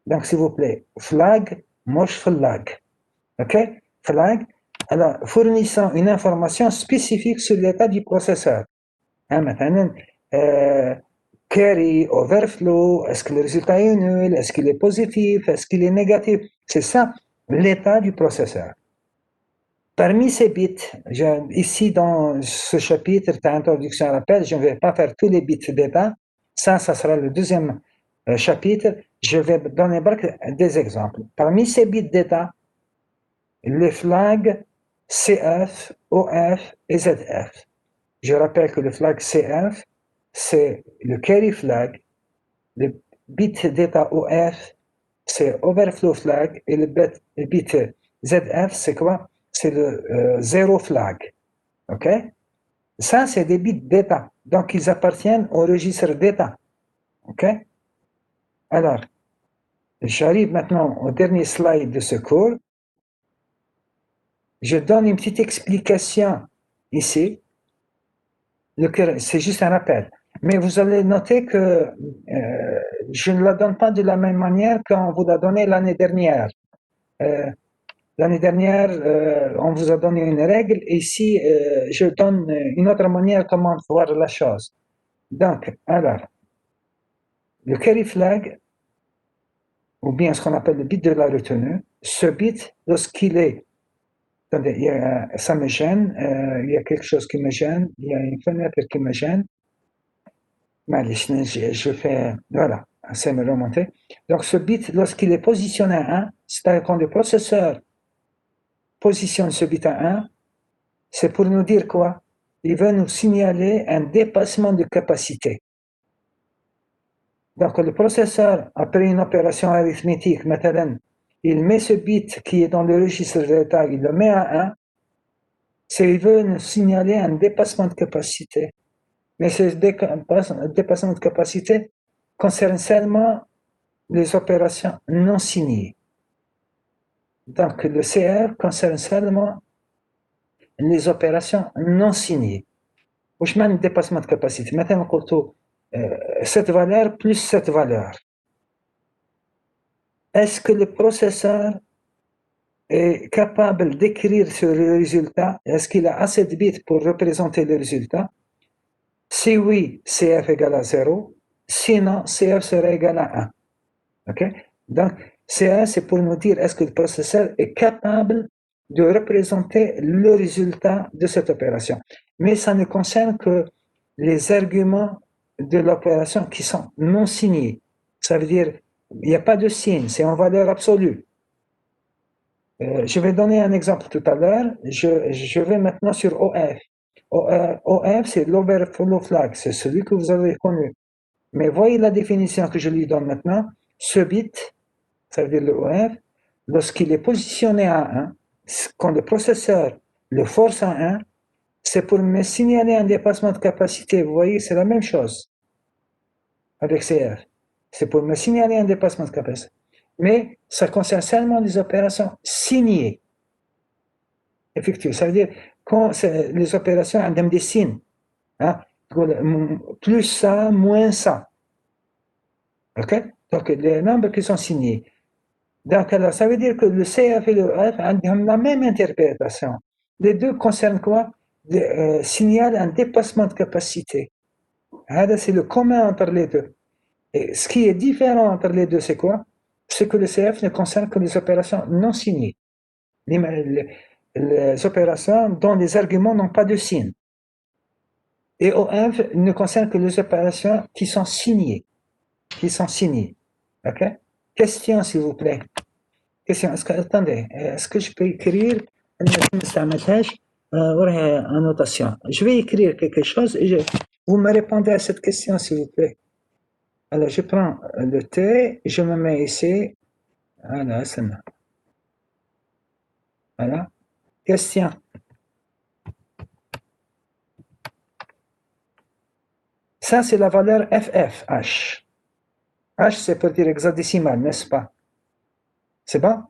Donc, s'il vous plaît, flag, moche flag. OK? Flag, alors, fournissant une information spécifique sur l'état du processeur. Maintenant, carry, overflow, est-ce que le résultat est nul, est-ce qu'il est positif, est-ce qu'il est négatif? C'est ça, l'état du processeur. Parmi ces bits, ici dans ce chapitre d'introduction à l'appel, je ne vais pas faire tous les bits d'état. Ça sera le deuxième chapitre. Je vais donner des exemples. Parmi ces bits d'état, les flags CF, OF et ZF. Je rappelle que le flag CF, c'est le carry flag, le bit d'état OF, c'est overflow flag, et le bit ZF, c'est quoi? C'est le zero flag. OK? Ça, c'est des bits d'état. Donc, ils appartiennent au registre d'état. OK? Alors, j'arrive maintenant au dernier slide de ce cours. Je donne une petite explication ici. C'est juste un rappel. Mais vous allez noter que je ne la donne pas de la même manière qu'on vous l'a donné l'année dernière. L'année dernière, on vous a donné une règle, et ici, je donne une autre manière comment voir la chose. Donc, alors, le carry flag, ou bien ce qu'on appelle le bit de la retenue, ce bit, lorsqu'il est... Attendez, ça me gêne, il y a quelque chose qui me gêne, il y a une fenêtre qui me gêne. Je fais... Voilà, ça me remonté. Donc, ce bit, lorsqu'il est positionné à 1, c'est-à-dire quand le processeur positionne ce bit à 1, c'est pour nous dire quoi? Il veut nous signaler un dépassement de capacité. Donc, le processeur, après une opération arithmétique, maintenant, il met ce bit qui est dans le registre d'état, il le met à 1, il veut nous signaler un dépassement de capacité. Mais ce dépassement de capacité concerne seulement les opérations non signées. Donc, le CR concerne seulement les opérations non signées. Où je mets un dépassement de capacité. Maintenant, on trouve cette valeur plus cette valeur. Est-ce que le processeur est capable d'écrire sur le résultat? Est-ce qu'il a assez de bits pour représenter le résultat? Si oui, CF égale à 0. Sinon, CF serait égal à 1. OK? Donc, CF, c'est pour nous dire est-ce que le processeur est capable de représenter le résultat de cette opération. Mais ça ne concerne que les arguments de l'opération qui sont non signés. Ça veut dire il n'y a pas de signe, c'est en valeur absolue. Je vais donner un exemple tout à l'heure. Je vais maintenant sur OF. OF, c'est l'overflow flag, c'est celui que vous avez connu. Mais voyez la définition que je lui donne maintenant. Ce bit, ça veut dire le OF, lorsqu'il est positionné à 1, quand le processeur Le force en 1, c'est pour me signaler un dépassement de capacité. Vous voyez, c'est la même chose avec CF. C'est pour me signaler un dépassement de capacité. Mais ça concerne seulement les opérations signées. Effectivement, ça veut dire quand les opérations ont des signes. Hein? Plus ça, moins ça. OK? Donc, les nombres qui sont signés. Donc, alors, ça veut dire que le CF et le F ont la même interprétation. Les deux concernent quoi? Signalent un dépassement de capacité. C'est le commun entre les deux. Et ce qui est différent entre les deux, c'est quoi? C'est que le CF ne concerne que les opérations non signées. Les opérations dont les arguments n'ont pas de signe. Et OF ne concerne que les opérations qui sont signées. OK? Question, s'il vous plaît. Question. Attendez, est-ce que je peux écrire annotation? Je vais écrire quelque chose et vous me répondez à cette question, s'il vous plaît. Alors, je prends le T, je me mets ici. Voilà, c'est bon. Voilà. Question. Ça, c'est la valeur FF, H. H, c'est pour dire hexadécimal, n'est-ce pas? C'est bon?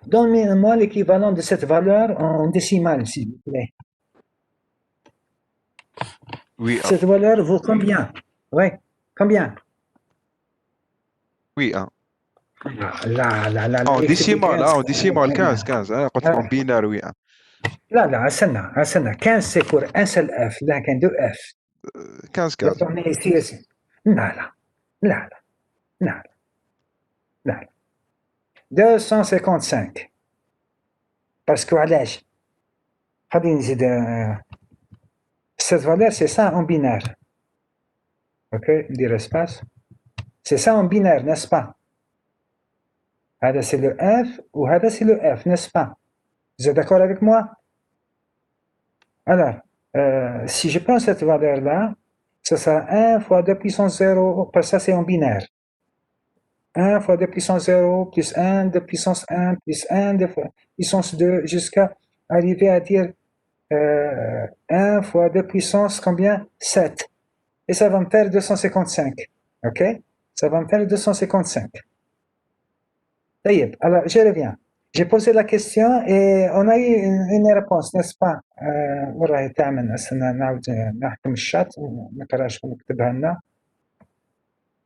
Donnez-moi l'équivalent de cette valeur en décimale, s'il vous plaît. Oui, Cette valeur vaut combien? Oui, combien? oui, 1. Là, En écrivez décimal, 15. en décimal 15, 15. En binaire, oui, 1. Là, استنى. 15 c'est pour un seul F, là, qu'un deux F. 15, 15. Retournez ici. Là. 255. Parce que, علاش؟ خليني نزيد cette valeur, c'est ça en binaire. OK, dire espace. C'est ça en binaire, n'est-ce pas? هذا c'est le F ou هذا c'est le F, n'est-ce pas? Vous êtes d'accord avec moi? Alors, si je prends cette valeur-là, ça sera 1 fois 2 puissance 0, parce que ça c'est en binaire. 1 fois 2 puissance 0, plus 1 de puissance 1, plus 1 de puissance 2, jusqu'à arriver à dire 1 fois 2 puissance combien? 7. Et ça va me faire 255. OK? Ça va me faire 255. Alors, je reviens. J'ai posé la question et on a eu une réponse, n'est-ce pas? وراهي تعمل أصلا نعاود نحكم الشات ما كرهش نكتبها لنا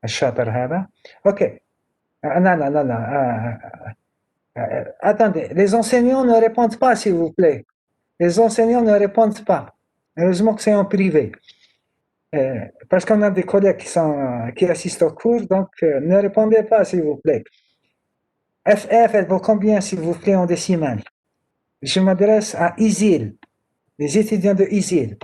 الشاطر هذا. OK. Non. Attendez, les enseignants ne répondent pas, s'il vous plaît. Les enseignants ne répondent pas. Heureusement que c'est en privé. Parce qu'on a des collègues qui assistent au cours, donc ne répondez pas, s'il vous plaît. FF, elle vaut combien, s'il vous plaît, en décimale? Je m'adresse à ISIL, les étudiants de ISIL.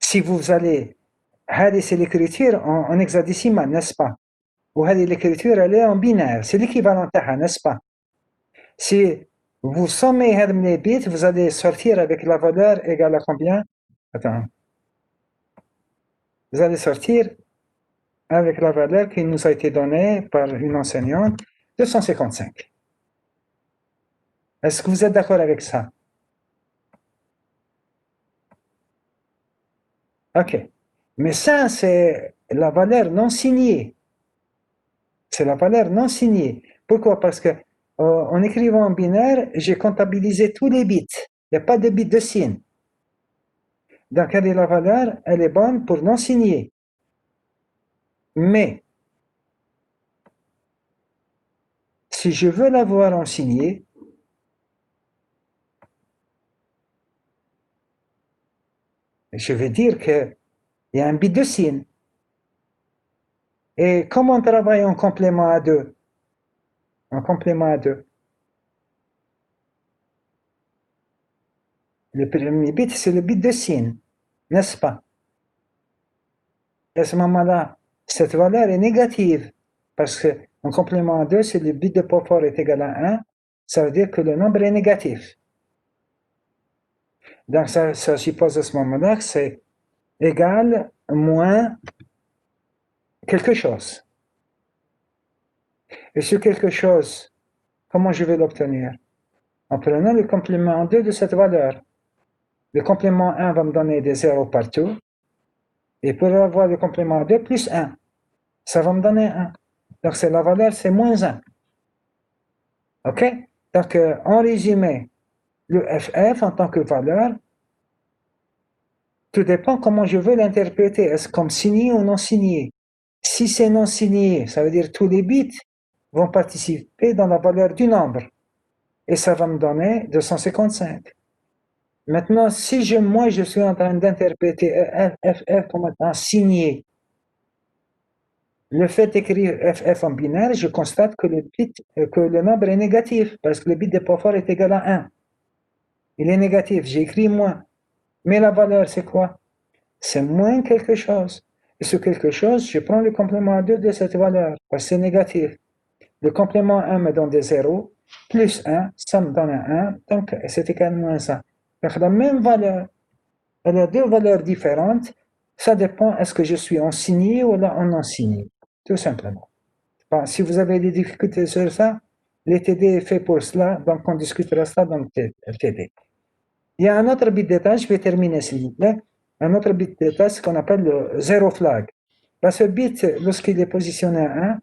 Si vous allez, c'est l'écriture en hexadécimal, n'est-ce pas? Ou l'écriture, elle est en binaire, c'est l'équivalent, n'est-ce pas? Si vous sommez les bits, vous allez sortir avec la valeur égale à combien? Attends. Vous allez sortir avec la valeur qui nous a été donnée par une enseignante, 255. Est-ce que vous êtes d'accord avec ça? OK. Mais ça, c'est la valeur non signée. C'est la valeur non signée. Pourquoi? Parce que en écrivant en binaire, j'ai comptabilisé tous les bits. Il n'y a pas de bits de signe. Donc, quelle est la valeur? Elle est bonne pour non signer. Mais, si je veux l'avoir en signé, je vais dire qu'il y a un bit de signe. Et comment on travaille en complément à 2? En complément à 2. Le premier bit, c'est le bit de signe, n'est-ce pas? À ce moment-là, cette valeur est négative, parce qu'en complément à 2, si le bit de port fort est égal à 1, ça veut dire que le nombre est négatif. Donc, ça suppose à ce moment-là que c'est égal moins quelque chose. Et sur quelque chose, comment je vais l'obtenir? En prenant le complément 2 de cette valeur. Le complément 1 va me donner des zéros partout. Et pour avoir le complément 2 plus 1, ça va me donner 1. Donc c'est la valeur, c'est moins 1. OK? Donc en résumé, le FF en tant que valeur, tout dépend comment je veux l'interpréter. Est-ce comme signé ou non signé? Si c'est non signé, ça veut dire tous les bits vont participer dans la valeur du nombre. Et ça va me donner 255. Maintenant, si moi je suis en train d'interpréter FF comme étant signé, le fait d'écrire FF en binaire, je constate que le nombre est négatif, parce que le bit de poids fort est égal à 1. Il est négatif, j'ai écrit moins. Mais la valeur, c'est quoi? C'est moins quelque chose. Et ce quelque chose, je prends le complément 2 de cette valeur, parce que c'est négatif. Le complément 1 me donne des zéros, plus 1, ça me donne un 1, donc c'est égal à moins 1. Donc la même valeur, elle a deux valeurs différentes, ça dépend est-ce que je suis en signé ou là en non signé, tout simplement. Bon, si vous avez des difficultés sur ça, les TD est fait pour cela, donc on discutera ça dans le TD. Il y a un autre bit d'état, je vais terminer s'il vous plaît, un autre bit d'état, ce qu'on appelle le zéro flag. Là, ce bit, lorsqu'il est positionné à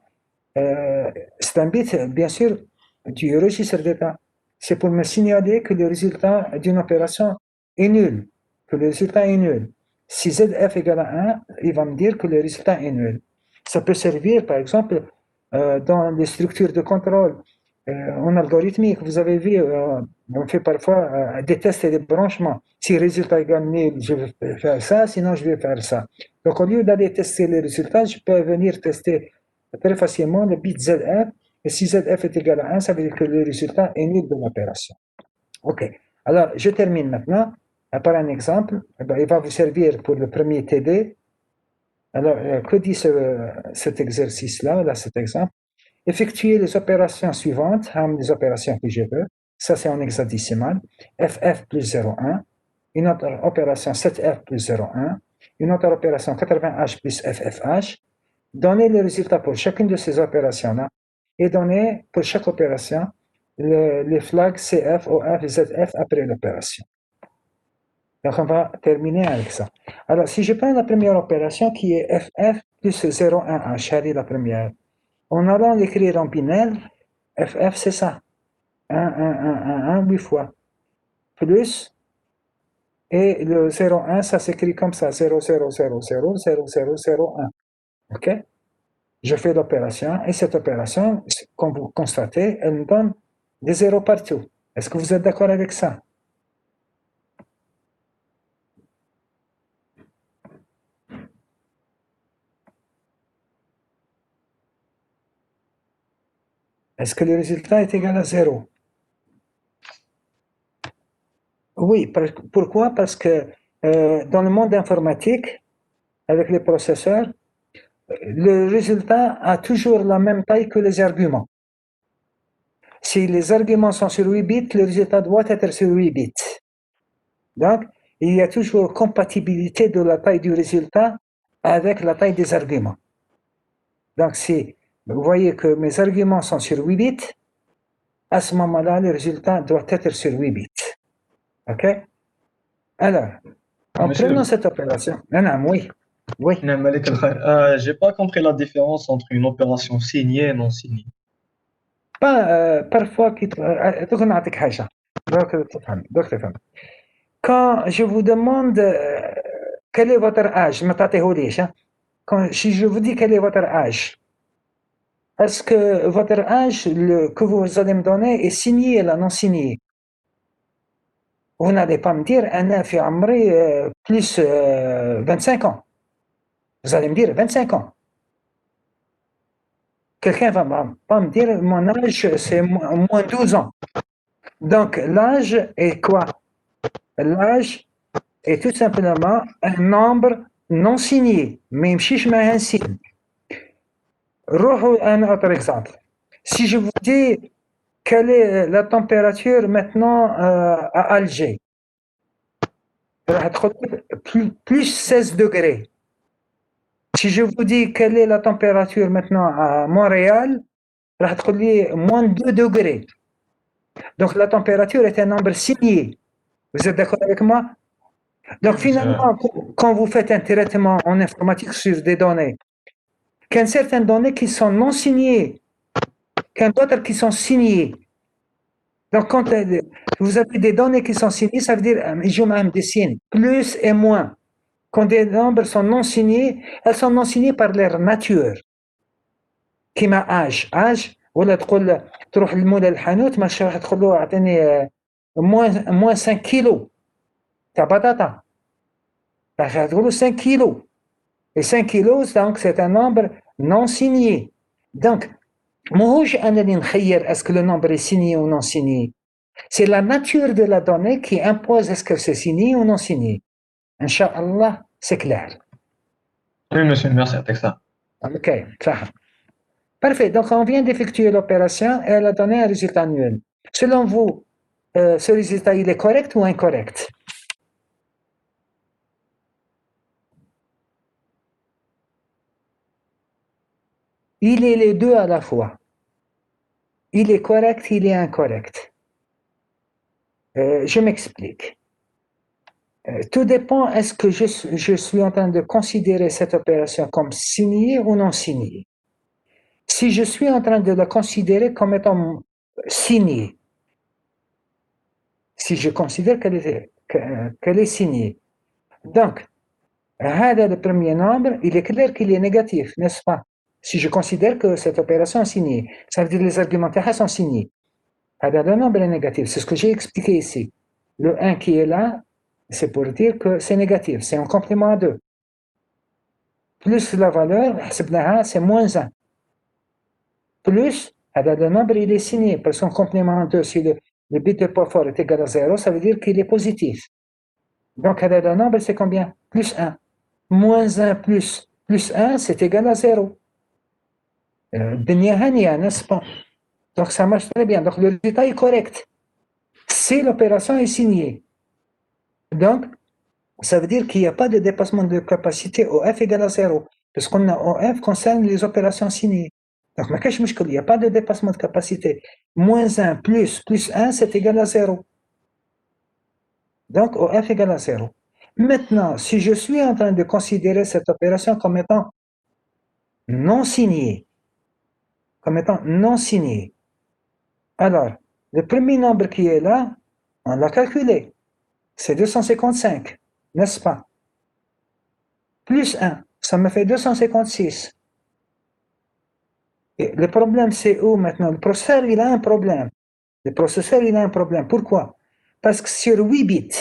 1, c'est un bit, bien sûr, du registre d'état. C'est pour me signaler que le résultat d'une opération est nul, que le résultat est nul. Si ZF égale à 1, il va me dire que le résultat est nul. Ça peut servir, par exemple, dans les structures de contrôle en algorithmique. Vous avez vu, on fait parfois des tests et des branchements. Si le résultat égale nul, je vais faire ça, sinon je vais faire ça. Donc, au lieu d'aller tester les résultats, je peux venir tester très facilement le bit ZF. Et si ZF est égal à 1, ça veut dire que le résultat est nul de l'opération. OK. Alors, je termine maintenant par un exemple. Il va vous servir pour le premier TD. Alors, que dit cet exercice-là, là, cet exemple? Effectuer les opérations suivantes, les opérations que je veux. Ça, c'est en hexadécimal. FF plus 0,1. Une autre opération 7F plus 0,1. Une autre opération 80H plus FFH. Donner le résultat pour chacune de ces opérations-là et donner pour chaque opération les flags CF, OF et ZF après l'opération. Donc, on va terminer avec ça. Alors, si je prends la première opération qui est FF plus 0,1H, elle est la première. En allant l'écrire en binaire, FF, c'est ça. 1, 1, 1, 1, 1, 8 fois. Plus, et le 0,1, ça s'écrit comme ça, 0, 0, 0, 0, 0, 0, 0, 1. OK? Je fais l'opération, et cette opération, comme vous constatez, elle me donne des zéros partout. Est-ce que vous êtes d'accord avec ça? Est-ce que le résultat est égal à 0? Oui, pourquoi? Parce que dans le monde informatique, avec les processeurs, le résultat a toujours la même taille que les arguments. Si les arguments sont sur 8 bits, le résultat doit être sur 8 bits. Donc, il y a toujours compatibilité de la taille du résultat avec la taille des arguments. Donc, si vous voyez que mes arguments sont sur 8 bits, à ce moment-là, le résultat doit être sur 8 bits. OK? Alors, en prenant cette opération, oui. Oui. J'ai pas compris la différence entre une opération signée et non signée. Parfois, quand je vous demande quel est votre âge, si je vous dis quel est votre âge, est-ce que votre âge que vous allez me donner est signé ou non signé? Vous n'allez pas me dire un في عمري plus 25 ans. Vous allez me dire 25 ans. Quelqu'un va pas me dire mon âge c'est moins 12 ans. Donc l'âge est quoi? L'âge est tout simplement un nombre non signé, mais يمشيش معاه un signe. Un autre exemple. Si je vous dis quelle est la température maintenant à Alger, plus 16 degrés. Si je vous dis quelle est la température maintenant à Montréal, راح تقول لي moins 2 degrés. Donc la température est un nombre signé. Vous êtes d'accord avec moi? Donc finalement, quand vous faites un traitement en informatique sur des données, qu'il y a certaines données qui sont non signées, qu'il y a d'autres qui sont signées. Donc quand vous avez des données qui sont signées, ça veut dire je mets des signes, plus et moins. Quand des nombres sont non signés, elles sont non signées par leur nature. كيما âge ولا تقول تروح للمولى الحانوت ماشي راح تقول له اعطيني moins 5 كيلو تاع بطاطا راح تقول له 5 كيلو et 5 kilos donc c'est un nombre non signé. Donc ماهوش انا اللي نخير est-ce que le nombre est signé ou non signé. C'est la nature de la donnée qui impose est-ce que c'est signé ou non signé. Inch'Allah, c'est clair. Oui, monsieur, merci avec ça. Ok, صح. Parfait, donc on vient d'effectuer l'opération et elle a donné un résultat nul. Selon vous, ce résultat, il est correct ou incorrect? Il est les deux à la fois. Il est correct, il est incorrect. Je m'explique. Tout dépend, est-ce que je suis en train de considérer cette opération comme signée ou non signée? Si je suis en train de la considérer comme étant signée, si je considère qu'elle est signée, donc, le premier nombre, il est clair qu'il est négatif, n'est-ce pas? Si je considère que cette opération est signée, ça veut dire que les arguments sont signés. Le nombre est négatif, c'est ce que j'ai expliqué ici. Le 1 qui est là, c'est pour dire que c'est négatif, c'est un complément à 2. Plus la valeur, c'est moins 1. Plus, le nombre il est signé par son complément à 2. Si le bit de poids fort est égal à 0, ça veut dire qu'il est positif. Donc, le nombre, c'est combien? Plus 1. Moins 1 plus 1, c'est égal à 0. N'est-ce pas? Donc, ça marche très bien. Donc, le résultat est correct. Si l'opération est signée. Donc, ça veut dire qu'il n'y a pas de dépassement de capacité OF égale à 0. Parce qu'on a OF concerne les opérations signées. Donc, il n'y a pas de dépassement de capacité. Moins 1 plus 1, c'est égal à 0. Donc, OF égale à 0. Maintenant, si je suis en train de considérer cette opération comme étant non signée, alors, le premier nombre qui est là, on l'a calculé. C'est 255, n'est-ce pas? Plus 1, ça me fait 256. Et le problème, c'est où maintenant? Le processeur, il a un problème. Pourquoi? Parce que sur 8 bits,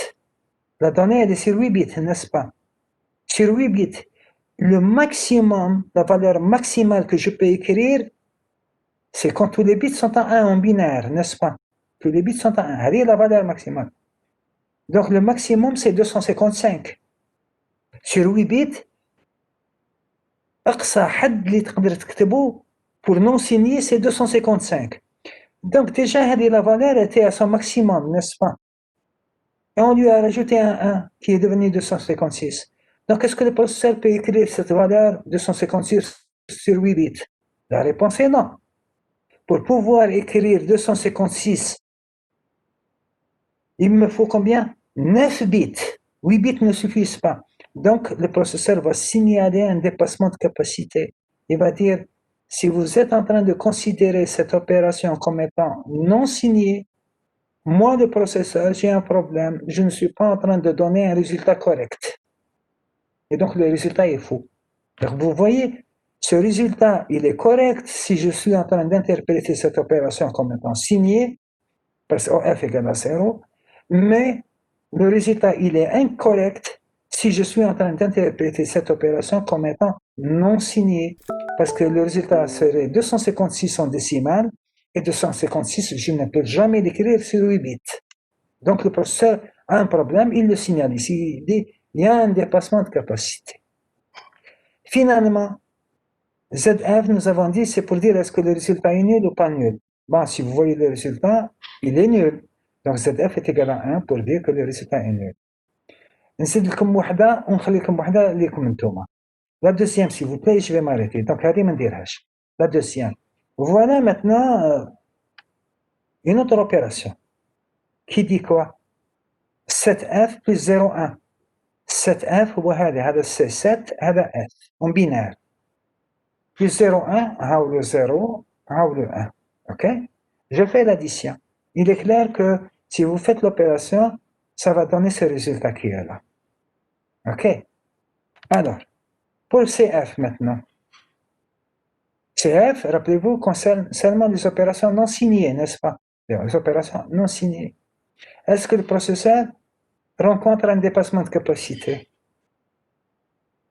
la donnée, elle est sur 8 bits, n'est-ce pas? Sur 8 bits, le maximum, la valeur maximale que je peux écrire, c'est quand tous les bits sont en 1 en binaire, n'est-ce pas? Tous les bits sont en 1. C'est la valeur maximale. Donc, le maximum, c'est 255. Sur 8 bits, أقصى حد اللي تقدر تكتبه pour non signer, c'est 255. Donc, déjà, la valeur était à son maximum, n'est-ce pas? Et on lui a rajouté un 1 qui est devenu 256. Donc, est-ce que le processeur peut écrire cette valeur 256 sur 8 bits? La réponse est non. Pour pouvoir écrire 256, il me faut combien? 9 bits. 8 bits ne suffisent pas. Donc, le processeur va signaler un dépassement de capacité. Il va dire, si vous êtes en train de considérer cette opération comme étant non signée, moi, le processeur, j'ai un problème. Je ne suis pas en train de donner un résultat correct. Et donc, le résultat est faux. Donc, vous voyez, ce résultat, il est correct si je suis en train d'interpréter cette opération comme étant signée, parce que OF égale à 0, mais le résultat, il est incorrect si je suis en train d'interpréter cette opération comme étant non signée, parce que le résultat serait 256 en décimale, et 256, je ne peux jamais l'écrire sur 8 bits. Donc, le processeur a un problème, il le signale ici, il dit, il y a un dépassement de capacité. Finalement, ZF, nous avons dit, c'est pour dire est-ce que le résultat est nul ou pas nul. Bon, si vous voyez le résultat, il est nul. Donc, ZF est égal à 1 pour dire que le résultat est nul. نزيد لكم وحده ونخلي لكم وحده ليكم نتوما. La deuxième, s'il vous plaît, je vais m'arrêter. Donc, هذه ما نديرهاش. La deuxième. Voilà maintenant une autre opération qui dit quoi 7F plus 0,1. 7F هو هذا c'est 7 هذا F en binaire. Plus 0,1 هاو le 0 هاو le 1. Ok Je fais l'addition. Il est clair que si vous faites l'opération, ça va donner ce résultat qui est là. Ok Alors, pour CF maintenant. CF, rappelez-vous, concerne seulement les opérations non signées, n'est-ce pas? Les opérations non signées. Est-ce que le processeur rencontre un dépassement de capacité?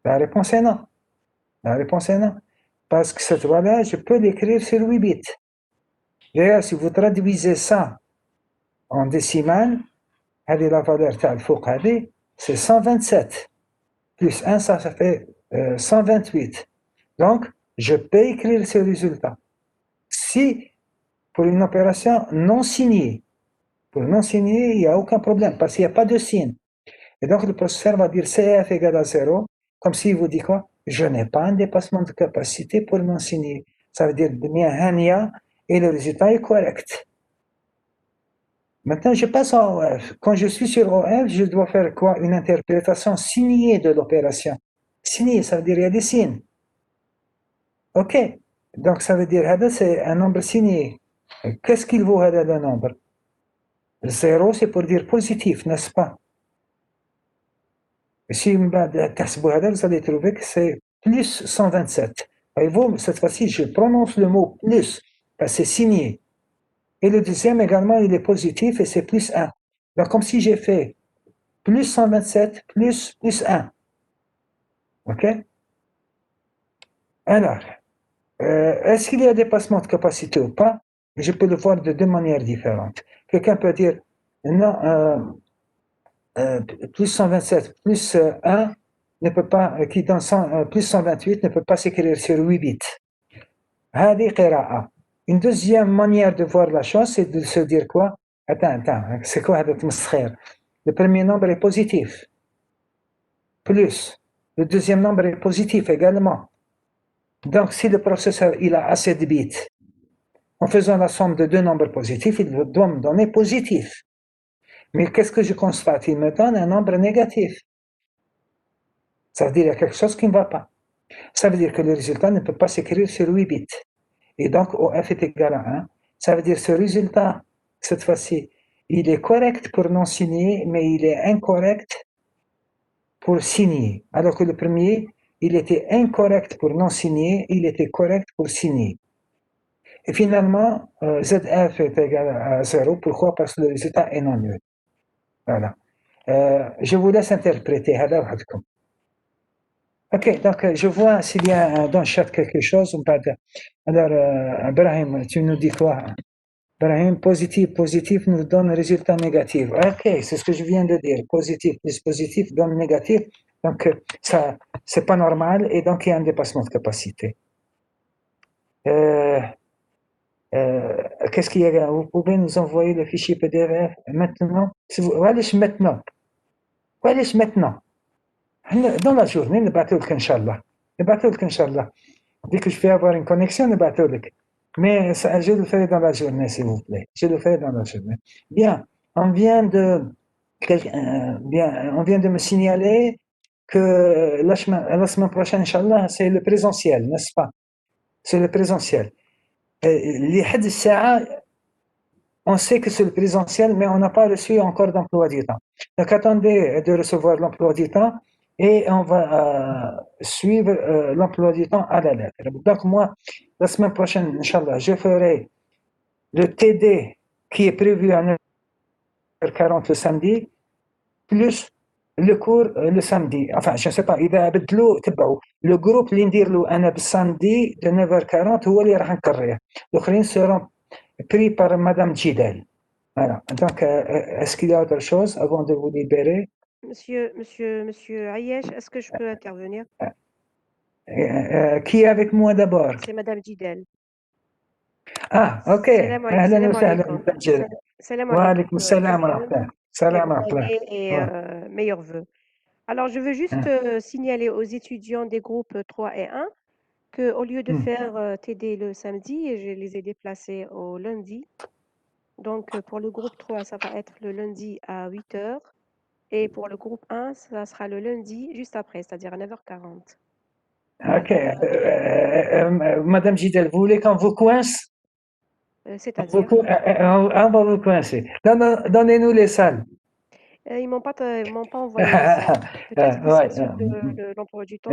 La réponse est non. La réponse est non. Parce que cette loi-là, je peux l'écrire sur 8 bits. D'ailleurs, si vous traduisez ça en décimale, allez, la valeur تاع الفوق هذه, c'est 127. Plus 1, ça fait 128. Donc, je peux écrire ce résultat. Si, pour une opération non signée, pour non signé, il n'y a aucun problème, parce qu'il n'y a pas de signe. Et donc, le processeur va dire CF égale à 0, comme s'il vous dit quoi? Je n'ai pas un dépassement de capacité pour non signé. Ça veut dire bien Hania, et le résultat est correct. Maintenant, je passe en OF. Quand je suis sur OF, je dois faire quoi? Une interprétation signée de l'opération. Signée, ça veut dire il y a des signes. Ok. Donc, ça veut dire c'est un nombre signé. Qu'est-ce qu'il vaut le nombre? 0, c'est pour dire positif, n'est-ce pas? Si vous allez trouver que c'est plus 127. Voyez-vous, cette fois-ci, je prononce le mot plus, parce que c'est signé. Et le deuxième également, il est positif et c'est plus 1. Donc, comme si j'ai fait plus 127 plus 1. OK? Alors, est-ce qu'il y a dépassement de capacité ou pas? Je peux le voir de deux manières différentes. Quelqu'un peut dire, non, plus 127 plus 1 ne peut pas, qui donne plus 128 ne peut pas s'écrire sur 8 bits. هذه قراءة. Une deuxième manière de voir la chose, c'est de se dire quoi? Attends, c'est quoi هذا التمسخير? Le premier nombre est positif. Plus. Le deuxième nombre est positif également. Donc, si le processeur il a assez de bits, en faisant la somme de deux nombres positifs, il doit me donner positif. Mais qu'est-ce que je constate? Il me donne un nombre négatif. Ça veut dire qu'il y a quelque chose qui ne va pas. Ça veut dire que le résultat ne peut pas s'écrire sur 8 bits. Et donc, OF est égal à 1. Ça veut dire que ce résultat, cette fois-ci, il est correct pour non signer, mais il est incorrect pour signer. Alors que le premier, il était incorrect pour non signer, il était correct pour signer. Et finalement, ZF est égal à 0. Pourquoi? Parce que le résultat est non nul. Voilà. Je vous laisse interpréter. Ok, donc je vois s'il y a dans le chat quelque chose. Alors, Ibrahim, tu nous dis quoi? Ibrahim, positif nous donne résultat négatif. Ok, c'est ce que je viens de dire. Positif plus positif donne négatif. Donc, ça, c'est pas normal et donc il y a un dépassement de capacité. Qu'est-ce qu'il y a? Vous pouvez nous envoyer le fichier PDF maintenant? Maintenant. Dans la journée, نبعثولك إن شاء الله. Dès que je vais avoir une connexion, نبعثولك. Mais je le ferai dans la journée, s'il vous plaît. Je le ferai dans la journée. Bien, on vient de me signaler que la semaine prochaine, Inch'Allah, c'est le présentiel, n'est-ce pas? C'est le présentiel. لحد الساعة, on sait que c'est le présentiel, mais on n'a pas reçu encore d'emploi du temps. Donc, attendez de recevoir l'emploi du temps et on va suivre l'emploi du temps à la lettre. Donc, moi, la semaine prochaine, Inch'Allah, je ferai le TD qui est prévu à 9h40 le samedi, plus le cours le samedi. Enfin, je ne sais pas, إذا بدلوا تبعوا. Le groupe اللي ندير له أنا بالsamedi de 9h40 هو اللي راح نكريه. الآخرين seront pris par Madame Jidel. Voilà. Donc, est-ce qu'il y a autre chose avant de vous libérer? Monsieur Ayesh, est-ce que je peux intervenir? Qui est avec moi d'abord? C'est Madame Jidel. Ah, ok. أهلا وسهلا Madame Jidel. Wa alaykoum salam wa rahmatullah. Salam wa rahmatullah. Et meilleurs vœux. Alors, je veux juste signaler aux étudiants des groupes 3 et 1 qu'au lieu de Hmm. faire TD le samedi, je les ai déplacés au lundi. Donc, pour le groupe 3, ça va être le lundi à 8 heures. Et pour le groupe 1, ça sera le lundi juste après, c'est-à-dire à 9h40. Ok. Madame Gidel, vous voulez qu'on vous coince? C'est-à-dire, On va vous coincer. Donnez-nous les salles. ils m'ont pas envoyé les salles. Peut-être que Ouais, c'est sur l'emploi du temps.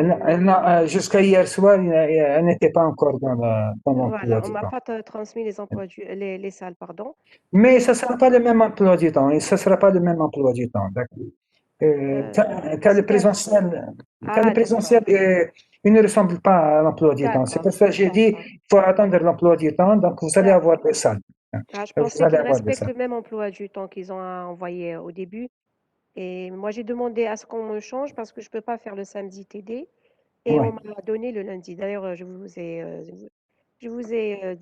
non, jusqu'à hier soir, elle n'était pas encore dans l'emploi Voilà, on du m'a temps. pas transmis les salles, pardon. Mais Et ça ne sera pas le même emploi du temps. Et ça sera pas le même emploi du temps. D'accord. Quand le présentiel, d'accord. il ne ressemble pas à l'emploi du temps. C'est pour ça que j'ai dit D'accord. qu'il faut attendre l'emploi du temps. Donc, vous allez avoir des salles. Ah, je Vous pensais allez qu'ils avoir des respectent salles. le même emploi du temps qu'ils ont envoyé au début. Et moi, j'ai demandé à ce qu'on me change parce que je peux pas faire le samedi TD. Et on Ouais. m'a donné le lundi. D'ailleurs, je vous ai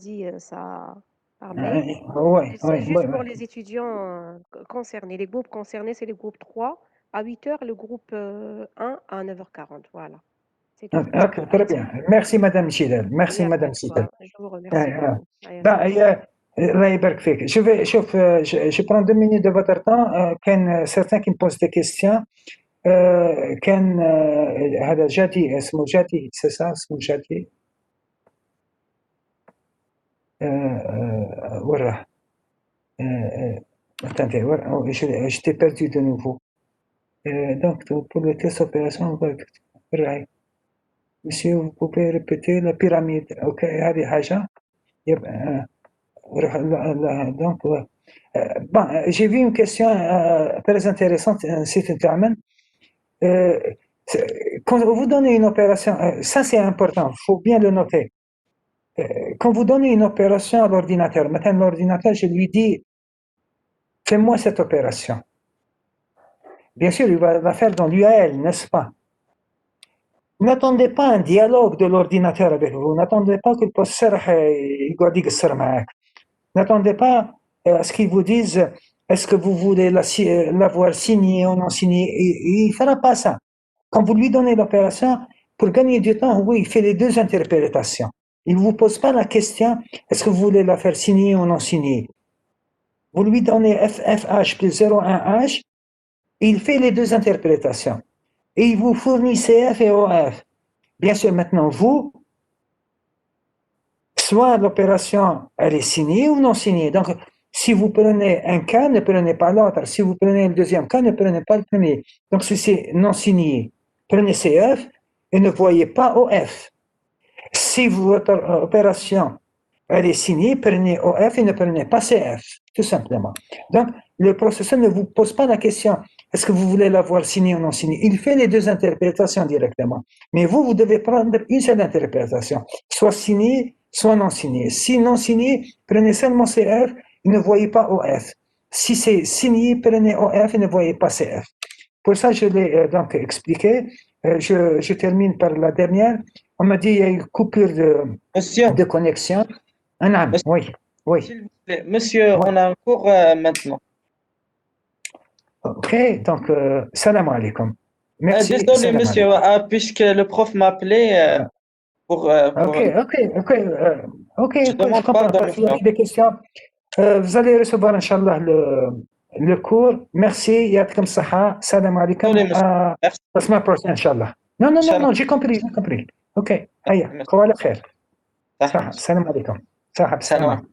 dit ça par mail. Ouais, Et c'est ouais, ouais, juste pour ouais. les étudiants concernés. Les groupes concernés, c'est le groupe 3 à 8 heures, le groupe 1 à 9h40. Voilà. C'est tout ce que je Ok, voulais très dire. bien. Merci, Madame Chidel. Il Merci, n'y a pas Madame de Chidel. quoi. Je vous remercie beaucoup. Ben, الله يبارك فيك. Je prends 2 minutes de votre temps. كان certains qui me posent des questions. كان هذا جاتي اسمه جاتي c'est ça اسمه جاتي وراه attendez je t'ai perdu de nouveau. Donc pour le test opération monsieur vous pouvez répéter la pyramide. OK هذه حاجة يبقى donc bon j'ai vu une question très intéressante c'est une quand vous donnez une opération, ça c'est important, il faut bien le noter. Quand vous donnez une opération à l'ordinateur, maintenant l'ordinateur, je lui dis, fais-moi cette opération. Bien sûr, il va la faire dans l'UAL, n'est-ce pas? N'attendez pas un dialogue de l'ordinateur avec vous, n'attendez pas que le professeur n'attendez pas à ce qu'il vous dise, est-ce que vous voulez l'avoir signé ou non signé, il ne fera pas ça. Quand vous lui donnez l'opération, pour gagner du temps, oui, il fait les deux interprétations. Il ne vous pose pas la question, est-ce que vous voulez la faire signer ou non signer? Vous lui donnez FH plus 01H, il fait les deux interprétations. Et il vous fournit CF et OF. Bien sûr, maintenant, vous, soit l'opération, elle est signée ou non signée. Donc, si vous prenez un cas, ne prenez pas l'autre. Si vous prenez le deuxième cas, ne prenez pas le premier. Donc, si c'est non signé, prenez CF et ne voyez pas OF. Si votre opération elle est signée, prenez OF et ne prenez pas CF, tout simplement. Donc, le professeur ne vous pose pas la question est-ce que vous voulez l'avoir signée ou non signée. Il fait les deux interprétations directement. Mais vous devez prendre une seule interprétation, soit signée, soit non signée. Si non signée, prenez seulement CF et ne voyez pas OF. Si c'est signé, prenez OF et ne voyez pas CF. Pour ça, je l'ai donc expliqué. Je termine par la dernière. On m'a dit qu'il y a une coupure Monsieur, de connexion. Monsieur, Oui, oui. s'il vous plaît. Monsieur, Ouais. on a un cours maintenant. OK, donc, salam alaikum. Merci. Désolé, salam monsieur, alaikum. puisque le prof m'a appelé pour, OK, je je demande comprends. pardon, Parce qu'il y monsieur. a des questions. Vous allez recevoir, Inch'Allah, le cours. Merci. Yatkum saha. Salam alaikum. Désolé, monsieur. Merci. La semaine prochaine, Inch'Allah. Non, Inch'Allah. j'ai compris. OK. Aïe, Merci. koala khair. Salam. Salam alaikum. Sahab, Salam. salam.